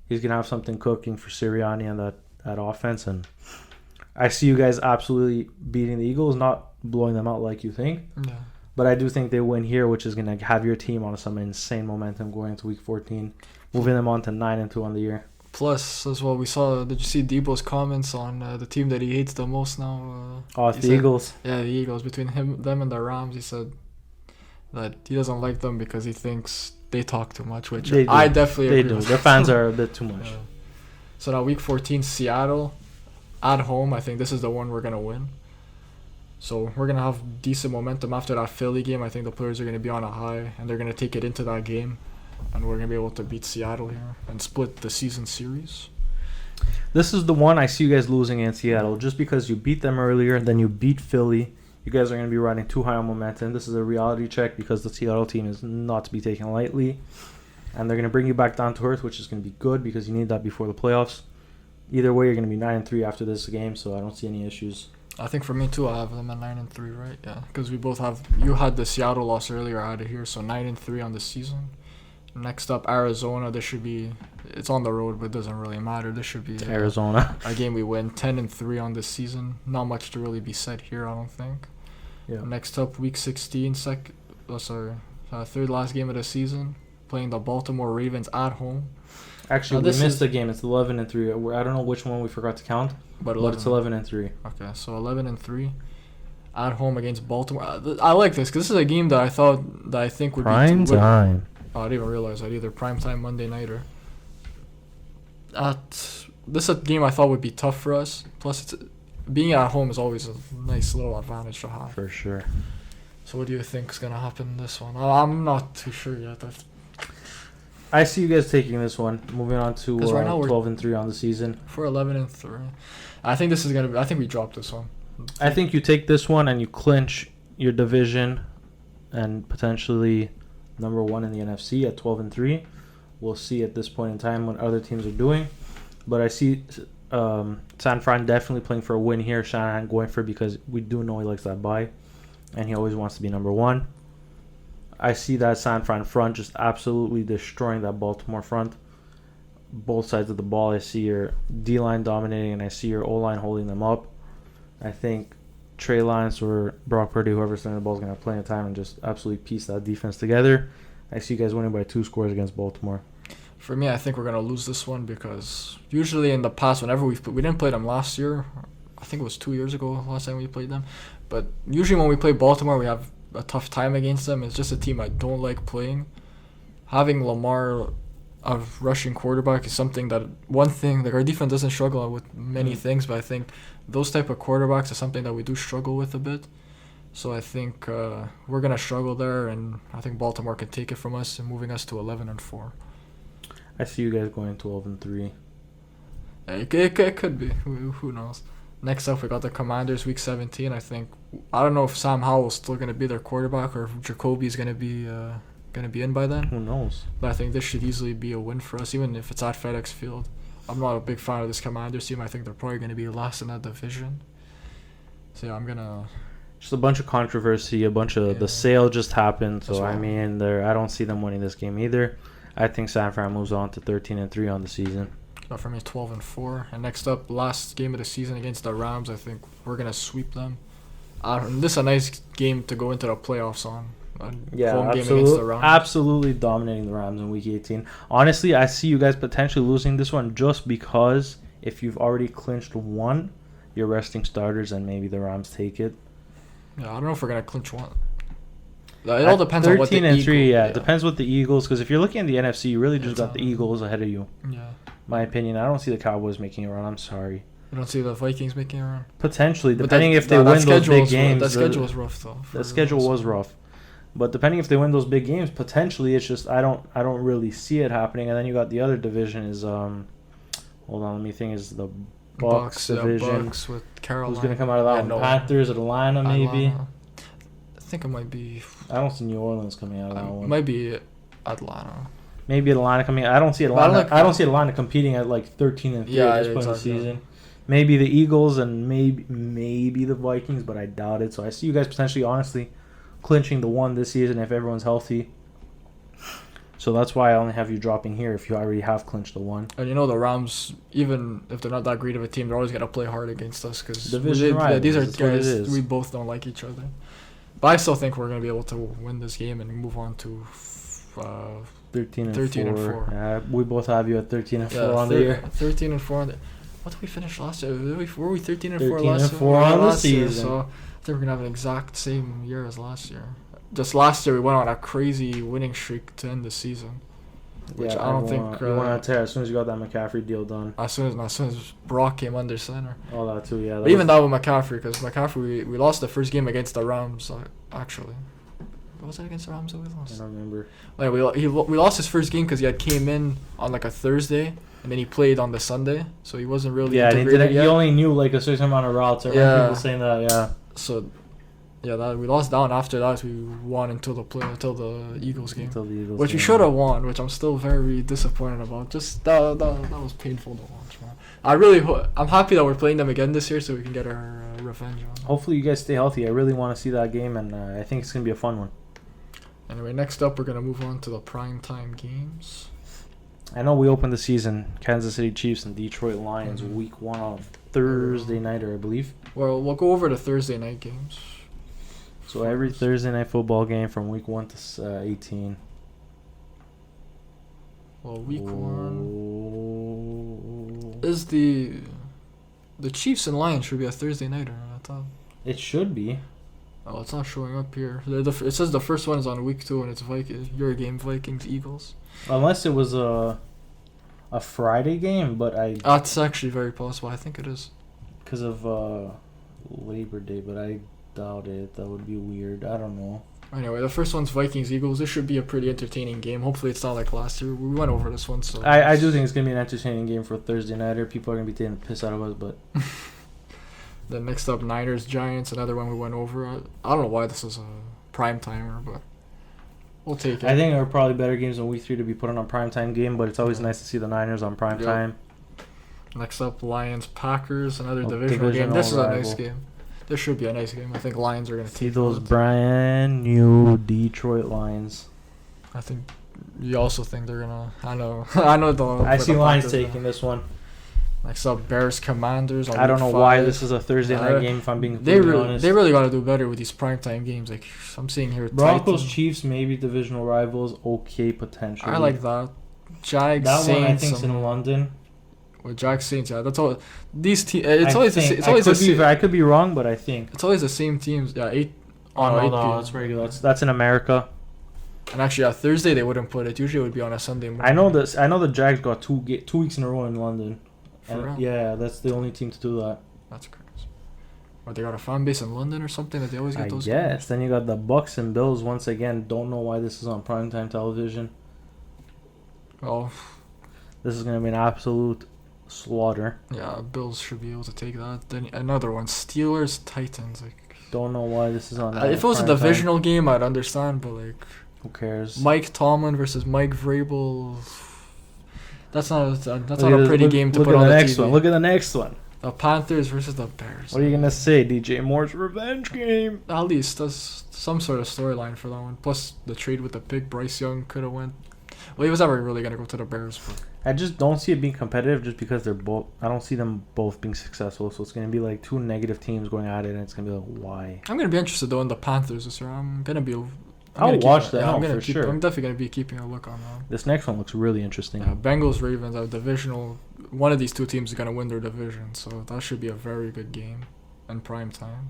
he's going to have something cooking for Sirianni and that offense. And I see you guys absolutely beating the Eagles, not blowing them out like you think. Yeah. But I do think they win here, which is going to have your team on some insane momentum going into Week 14, moving them on to 9-2 on the year. Plus, as well, did you see Debo's comments on the team that he hates the most now? It's the Eagles. Yeah, the Eagles. Between them and the Rams, he said that he doesn't like them because he thinks they talk too much, which I definitely agree with. Their fans are a bit too much. So now Week 14, Seattle at home. I think this is the one we're going to win. So we're going to have decent momentum after that Philly game. I think the players are going to be on a high, and they're going to take it into that game. And we're going to be able to beat Seattle here and split the season series. This is the one I see you guys losing in Seattle. Just because you beat them earlier, then you beat Philly. You guys are going to be riding too high on momentum. This is a reality check because the Seattle team is not to be taken lightly. And they're going to bring you back down to earth, which is going to be good because you need that before the playoffs. Either way, you're going to be 9-3 after this game, so I don't see any issues. I think for me, too, I have them at 9-3, right? Yeah, because we both have... You had the Seattle loss earlier, I had it here, so 9-3 on the season. Next up, Arizona. This should be... It's on the road, but it doesn't really matter. This should be Arizona. A game we win. 10-3 on this season. Not much to really be said here, I don't think. Yeah. Next up, Week 16, third last game of the season. Playing the Baltimore Ravens at home. Actually, we missed the game. It's 11-3. I don't know which one we forgot to count, but it's 11-3. Okay, so 11-3. At home against Baltimore. I like this because this is a game that I think would prime be... time. I didn't even realize that either. Primetime Monday nighter. This is a game I thought would be tough for us. Plus, being at home is always a nice little advantage to have. For sure. So what do you think is going to happen in this one? I'm not too sure yet. I see you guys taking this one. Moving on to right 12-3 on the season. For 11-3. I think this is going to be... I think we dropped this one. I think you take this one and you clinch your division and potentially... number 1 in the NFC at 12-3. We'll see at this point in time what other teams are doing. But I see San Fran definitely playing for a win here. Shanahan going for it because we do know he likes that bye. And he always wants to be number 1. I see that San Fran front just absolutely destroying that Baltimore front. Both sides of the ball. I see your D-line dominating and I see your O-line holding them up. I think Trey Lance or Brock Purdy, whoever's throwing the ball, is going to have plenty of time and just absolutely piece that defense together. I see you guys winning by 2 scores against Baltimore. For me, I think we're going to lose this one because usually in the past, whenever we didn't play them last year. I think it was 2 years ago last time we played them. But usually when we play Baltimore, we have a tough time against them. It's just a team I don't like playing. Having Lamar, a rushing quarterback, is something that our defense doesn't struggle with many things, but I think those type of quarterbacks is something that we do struggle with a bit. So I think we're going to struggle there, and I think Baltimore can take it from us and moving us to 11-4. I see you guys going 12-3. It could be. Who knows? Next up, we got the Commanders, Week 17. I don't know if Sam Howell's still going to be their quarterback or if Jacoby's going to be in by then. Who knows? But I think this should easily be a win for us, even if it's at FedEx Field. I'm not a big fan of this Commanders team. I think they're probably going to be last in that division. So yeah, I'm gonna. Just a bunch of controversy, the sale just happened. So I mean, I don't see them winning this game either. I think San Fran moves on to 13-3 on the season. For me, 12-4. And next up, last game of the season against the Rams. I think we're gonna sweep them. This is a nice game to go into the playoffs on. Home game against the Rams. Absolutely dominating the Rams in Week 18. Honestly, I see you guys potentially losing this one just because if you've already clinched one, you're resting starters and maybe the Rams take it. Yeah, I don't know if we're gonna clinch one. It all depends on what the 13-3. Yeah, it depends what the Eagles. Because if you're looking at the NFC, you really just got the Eagles ahead of you. Yeah. My opinion, I don't see the Cowboys making a run. I'm sorry. You don't see the Vikings making a run? Potentially, depending if they win those big games. That schedule was rough, though. The schedule was rough. But depending if they win those big games, potentially it's just I don't really see it happening. And then you got the other division is hold on, let me think, is the Bucks division. Bucks with Carolina. Who's going to come out of that one? Panthers, Atlanta, maybe. I think it might be. I don't see New Orleans coming out of that one. It might be Atlanta. Maybe Atlanta coming. I don't see Atlanta. I don't see Atlanta competing at like 13-3 at this point in the season. Maybe the Eagles and maybe the Vikings, but I doubt it. So I see you guys potentially, honestly, clinching the one this season if everyone's healthy. So that's why I only have you dropping here if you already have clinched the one. And the Rams, even if they're not that great of a team, they're always going to play hard against us because these are guys we both don't like each other. But I still think we're going to be able to win this game and move on to 13-4. Yeah, we both have you at 13-4 on the year. 13-4. What did we finish last year? Were we 13-4 last year? 13-4 on the season. Year, so I think we're going to have an exact same year as last year. Just last year, we went on a crazy winning streak to end the season. Which I don't think... You went on a tear as soon as you got that McCaffrey deal done. As soon as Brock came under center. Oh, that too, yeah. But even that with McCaffrey, because McCaffrey, we lost the first game against the Rams, actually. What was that against the Rams that we lost? I don't remember. We lost his first game because he had came in on like a Thursday, and then he played on the Sunday, so he wasn't really integrated yet. He only knew like a certain amount of routes. I remember people saying that, yeah. So... yeah, we lost down. After that, we won until the Eagles game, which we should have won. Which I'm still very disappointed about. Just that was painful to watch, man. I'm happy that we're playing them again this year, so we can get our revenge on them. Hopefully, you guys stay healthy. I really want to see that game, and I think it's gonna be a fun one. Anyway, next up, we're gonna move on to the primetime games. I know we opened the season Kansas City Chiefs and Detroit Lions Week 1 on Thursday nighter, I believe. Well, we'll go over the Thursday night games. So every Thursday night football game from Week 1 to 18. Well, Week 1 is the Chiefs and Lions should be a Thursday nighter. I thought it should be. Oh, it's not showing up here. It says the first one is on Week 2 and it's your game, Vikings Eagles. Unless it was a Friday game, but that's actually very possible. I think it is because of Labor Day, but I doubt it. That would be weird. I don't know. Anyway, the first one's Vikings Eagles. This should be a pretty entertaining game. Hopefully, it's not like last year. We went over this one, so I do think it's gonna be an entertaining game for a Thursday nighter. People are gonna be taking the piss out of us, but. Then next up, Niners Giants. Another one we went over. I don't know why this is a prime timer, but we'll take it. I think there are probably better games in Week 3 to be put on a primetime game, but it's always nice to see the Niners on primetime. Next up, Lions Packers. Another divisional game. This is a nice game. This should be a nice game. I think Lions are going to take those brand new Detroit Lions. I think you also think they're going to... I know. I see Lions taking this one. Next up, Bears Commanders. I don't know why this is a Thursday night game. If I'm being honest, they really got to do better with these primetime games. Like I'm seeing here, Broncos, Chiefs, maybe divisional rivals. Okay, potentially. I like that. Jags, that Saints. One I think's in London. Well, Jags, Saints. Yeah, that's all. These teams. It's always the same. It's always I could be wrong, but I think it's always the same teams. Yeah, 8. No, that's regular. That's in America. And actually, on Thursday they wouldn't put it. Usually it would be on a Sunday morning. I know this. I know the Jags got 2 weeks in a row in London. And yeah, that's the only team to do that. That's crazy. Or they got a fan base in London or something that they always get those. Yes. games? Then you got the Bucks and Bills once again. Don't know why this is on primetime television. Oh. This is gonna be an absolute slaughter. Yeah, Bills should be able to take that. Then another one, Steelers, Titans. Like, don't know why this is on. If it was a divisional game, I'd understand, but like, who cares? Mike Tomlin versus Mike Vrabel. That's not a pretty game to put on the next TV. one. Look at the next one. The Panthers versus the Bears. What are you gonna say? DJ Moore's revenge game. At least that's some sort of storyline for that one. Plus the trade with the pick, Bryce Young could have went. Well, he was never really gonna go to the Bears. But I just don't see it being competitive, just because they're both. I don't see them both being successful. So it's gonna be like 2 negative teams going at it, and it's gonna be like, why? I'm gonna be interested though in the Panthers this year. I'll watch that. For sure. I'm definitely gonna be keeping a look on that. This next one looks really interesting. Bengals, Ravens, a divisional. One of these two teams is gonna win their division, so that should be a very good game, in prime time.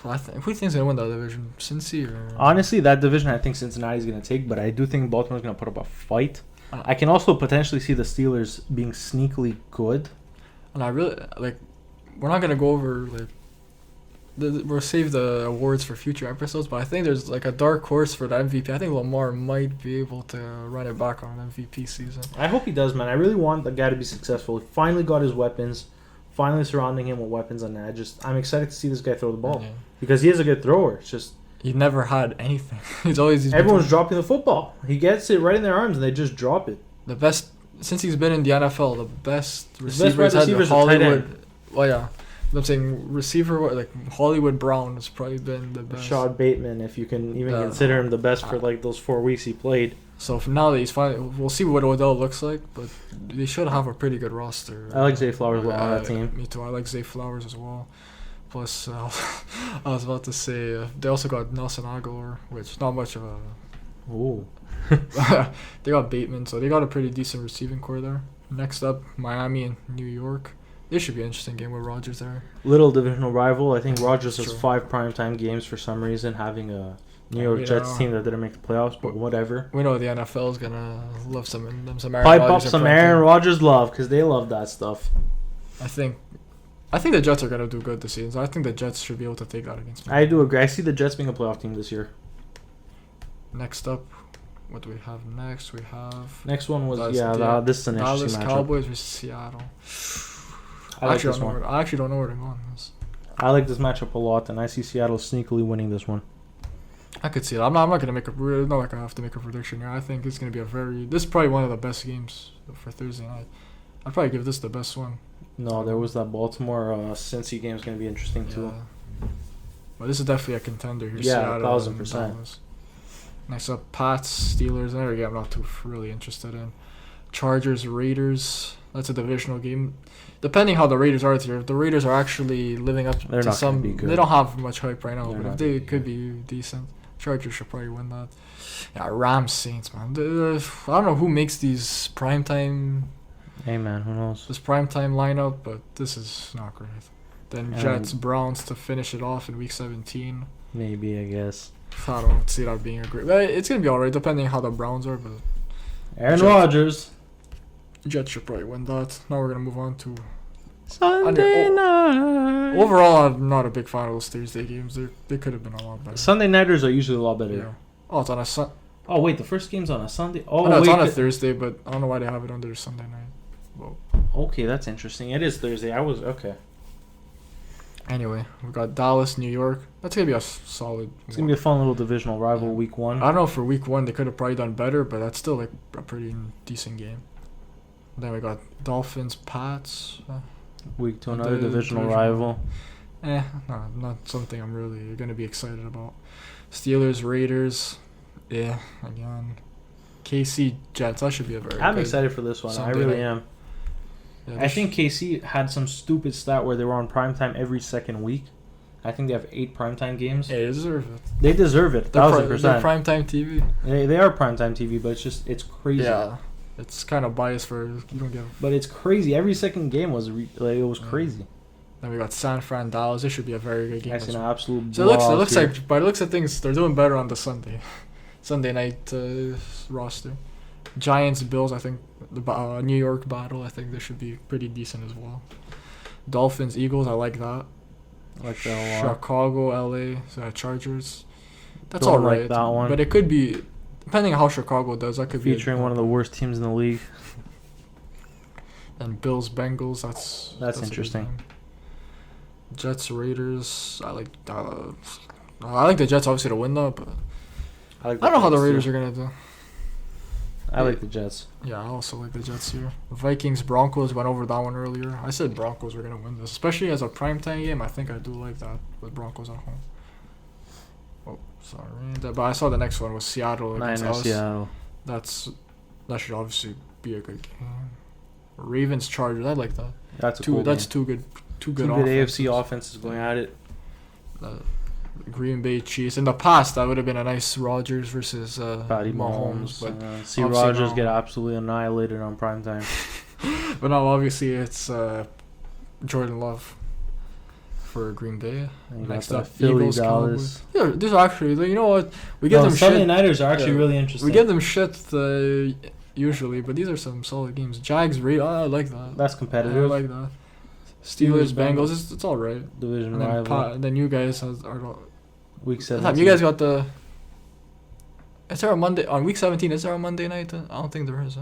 Who think's gonna win that division? Cincy or? Honestly, that division I think Cincinnati's gonna take, but I do think Baltimore's gonna put up a fight. I can also potentially see the Steelers being sneakily good. And I really like. We're not gonna go over like. We'll save the awards for future episodes, but I think there's like a dark horse for the MVP. I think Lamar might be able to run it back on an MVP season. I hope he does, man. I really want the guy to be successful. He finally got his weapons, finally surrounding him with weapons, and I'm excited to see this guy throw the ball because he is a good thrower. It's just he never had anything. Everyone's dropping the football. He gets it right in their arms, and they just drop it. The best since he's been in the NFL, the best receivers receivers Hollywood. Well, yeah. I'm saying receiver like Hollywood Brown has probably been the best. Rashad Bateman, if you can even consider him the best for like those 4 weeks he played. So for now that he's finally, we'll see what Odell looks like, but they should have a pretty good roster. I like Zay Flowers on that team. Me too. I like Zay Flowers as well. Plus, I was about to say they also got Nelson Aguilar, which not much of a. Ooh. They got Bateman, so they got a pretty decent receiving core there. Next up, Miami and New York. This should be an interesting game with Rodgers there. Little divisional rival. I think Rodgers has 5 primetime games for some reason, having a New York Jets team that didn't make the playoffs, but whatever. We know the NFL is gonna love some Aaron Pipe Rodgers up some Aaron Rodgers love, because they love that stuff. I think the Jets are gonna do good this season. So I think the Jets should be able to take that against me. I do agree. I see the Jets being a playoff team this year. Next up, what do we have next? We have next one was this is an Dallas interesting matchup. Cowboys versus Seattle. I actually don't know where to go on this. I like this matchup a lot, and I see Seattle sneakily winning this one. I could see it. I'm not gonna make not like I have to make a prediction here. I think it's gonna be this is probably one of the best games for Thursday night. I'd probably give this the best one. No, there was that Baltimore Cincy game is gonna be interesting too. But this is definitely a contender here. Yeah, 1,000%. Next up, Pats, Steelers. Another game I'm not too really interested in. Chargers, Raiders. That's a divisional game. Depending how the Raiders are this year, if the Raiders are actually living up to some, they don't have much hype right now. But if they could be decent, Chargers should probably win that. Yeah, Rams, Saints, man. I don't know who makes these primetime. Hey man, who knows? This primetime lineup, but this is not great. Then Jets, Browns to finish it off in week 17. Maybe, I guess. I don't see that being a great. It's gonna be alright, depending how the Browns are. But Aaron Rodgers. Jets should probably win that. Now we're gonna move on to Sunday night. Overall, I'm not a big fan of those Thursday games. They could have been a lot better. Sunday nighters are usually a lot better. Yeah. Oh, it's on a Oh wait, the first game's on a Sunday. Oh, no, it's on a Thursday, but I don't know why they have it under Sunday night. Well, okay, that's interesting. It is Thursday. Okay. Anyway, we got Dallas, New York. That's gonna be a solid. It's gonna be a fun little divisional rival week 1. I don't know, for week 1 they could have probably done better, but that's still like a pretty decent game. Then we got Dolphins, Pats. Week 2, another divisional rival. No, not something I'm really gonna be excited about. Steelers, Raiders. Yeah, again. KC, Jets. That should be a very. I'm excited for this one. I really am. Yeah, I think KC had some stupid stat where they were on primetime every second week. I think they have 8 primetime games. Yeah, they deserve it. They deserve it, 1,000%. They're primetime TV. They are primetime TV, but it's crazy. Yeah, it's kind of biased for you don't get. But it's crazy. Every second game was it was crazy. Then we got San Fran, Dallas. This should be a very good game. That's an absolute. So it looks like, by the looks of things, they're doing better on the Sunday night roster. Giants, Bills. I think the New York battle. I think this should be pretty decent as well. Dolphins, Eagles. I like that. I like that a lot. Chicago, LA, Chargers. That's Don't all right. like that one. But it could be, depending on how Chicago does, that could be featuring one of the worst teams in the league. And Bills, Bengals. That's interesting. Jets, Raiders. I like the Jets obviously to win though, but I don't know how the Raiders are gonna do. I like the Jets. Yeah, I also like the Jets here. Vikings, Broncos, went over that one earlier. I said Broncos were going to win this. Especially as a primetime game, I think I do like that with Broncos at home. Oh, sorry. But I saw the next one was Seattle against us. Seattle. That should obviously be a good game. Ravens, Chargers, I like that. That's cool That's game. Two good AFC offenses going at it. Green Bay Chiefs. In the past, that would have been a nice Rodgers versus Patty Mahomes. But see Rodgers get absolutely annihilated on primetime. But now, obviously, it's Jordan Love for Green Bay. Next up, Philly, Eagles, Dallas. Yeah, these are actually, you know what? We give them Sunday shit. Nighters are actually really interesting. We give them shit usually, but these are some solid games. Jags, I like that. That's competitive. I like that. Steelers, Bengals, it's all right. Division rival. Then you guys are week 17. You guys got the. Is there a Monday on week 17? Is there a Monday night? I don't think there is.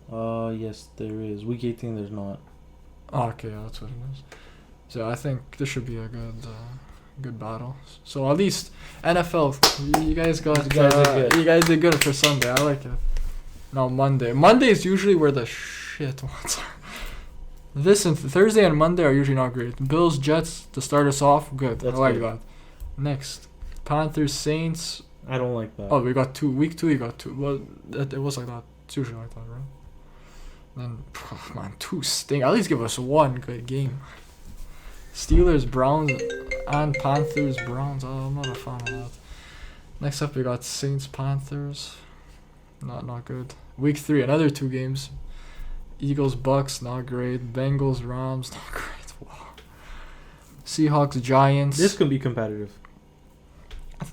Huh? Yes, there is. Week 18, there's not. Oh, okay, yeah, that's what it is. So I think this should be a good battle. So at least NFL, you guys did good for Sunday. I like it. Now Monday. Monday is usually where the shit ones are. This and Thursday and Monday are usually not great. Bills, Jets to start us off, good. I like that. Next, Panthers, Saints. I don't like that. Oh, we got 2. Week 2, you got 2. Well, it was like that. It's usually like that, right? Then, man, 2 stink. At least give us 1 good game. Steelers, Browns, and Panthers, Browns. Oh, I'm not a fan of that. Next up, we got Saints, Panthers. Not good. Week 3, another 2 games. Eagles, Bucks, not great. Bengals, Rams, not great. Wow. Seahawks, Giants. This could be competitive.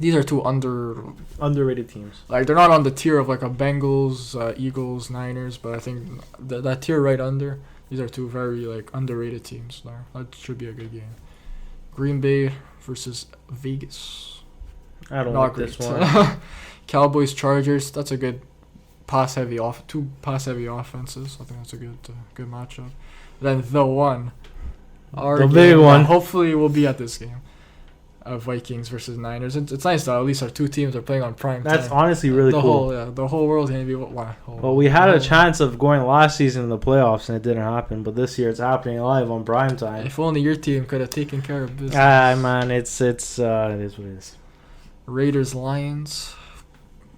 These are 2 underrated teams. Like, they're not on the tier of like a Bengals, Eagles, Niners, but I think that tier right under. These are 2 very like underrated teams there. That should be a good game. Green Bay versus Vegas. I don't like this one. Cowboys, Chargers. That's a good pass-heavy 2 pass-heavy offenses. I think that's a good matchup. Then the one, the big one. Hopefully, we'll be at this game. Vikings versus Niners. It's nice that at least our 2 teams are playing on prime time. That's honestly really cool. The whole world's gonna be well, we had a chance of going last season in the playoffs and it didn't happen, but this year it's happening live on prime time. If only your team could have taken care of business. Man, it is what it is. Raiders, Lions.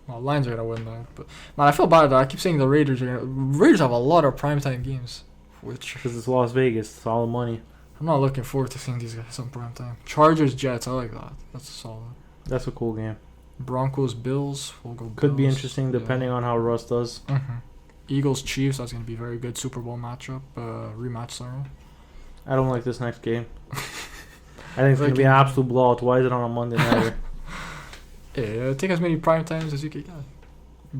Well, Lions are gonna win that, but man, I feel bad that I keep saying the Raiders have a lot of primetime games, because it's Las Vegas, it's all the money. I'm not looking forward to seeing these guys on primetime. Chargers, Jets, I like that. That's solid. That's a cool game. Broncos, Bills, we'll go. Could be interesting depending on how Russ does. Mm-hmm. Eagles, Chiefs, that's gonna be a very good Super Bowl rematch. I don't like this next game. I think it's gonna be an absolute blowout. Why is it on a Monday night? Yeah, take as many prime times as you can get.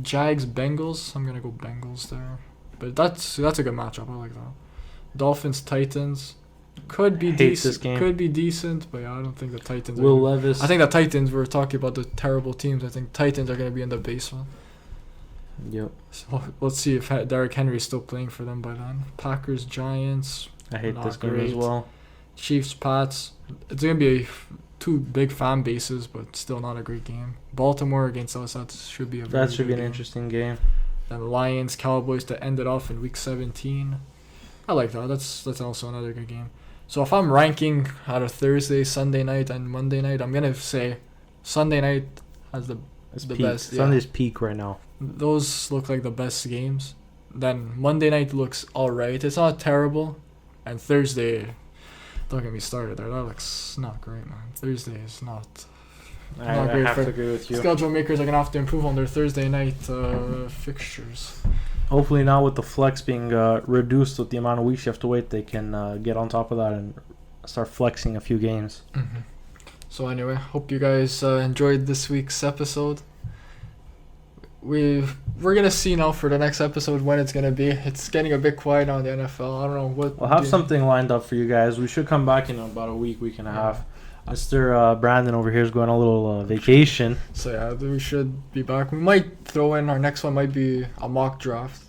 Jags, Bengals. I'm gonna go Bengals there, but that's a good matchup. I like that. Dolphins, Titans. Could be decent. Could be decent, but yeah, I don't think the Titans. Will Levis. I think the Titans. We're talking about the terrible teams. I think Titans are gonna be in the basement. Yep. So let's see if Derrick Henry is still playing for them by then. Packers, Giants. I hate this game as well. Chiefs, Pats. It's gonna be 2 big fan bases, but still not a great game. Baltimore against us. That should be an interesting game. Then Lions, Cowboys to end it off in week 17. I like that. That's also another good game. So if I'm ranking out of Thursday, Sunday night, and Monday night, I'm gonna say Sunday night has the best. Sunday's peak right now. Those look like the best games. Then Monday night looks alright. It's not terrible. And Thursday, don't get me started there. That looks not great, man. Thursday is not I have to agree with you. Schedule makers are going to have to improve on their Thursday night fixtures. Hopefully now with the flex being reduced with the amount of weeks you have to wait, they can get on top of that and start flexing a few games. Mm-hmm. So anyway, hope you guys enjoyed this week's episode. We're gonna see now for the next episode when it's gonna be. It's getting a bit quiet on the NFL. I don't know what. We'll have something lined up for you guys. We should come back in about a week and a half. Mr. Brandon over here is going on a little vacation. So yeah, we should be back. We might throw in our next one. Might be a mock draft.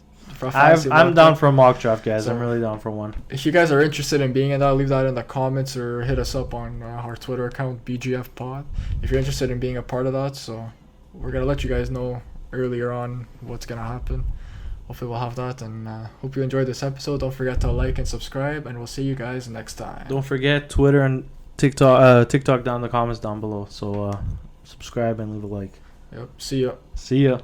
I'm down for a mock draft, guys. So I'm really down for one. If you guys are interested in being in that, leave that in the comments or hit us up on our Twitter account, BGF Pod. If you're interested in being a part of that, so we're gonna let you guys know earlier on what's gonna happen. Hopefully we'll have that, and hope you enjoyed this episode. Don't forget to like and subscribe, and we'll see you guys next time. Don't forget Twitter and TikTok down in the comments down below. So subscribe and leave a like. Yep. See ya. See ya.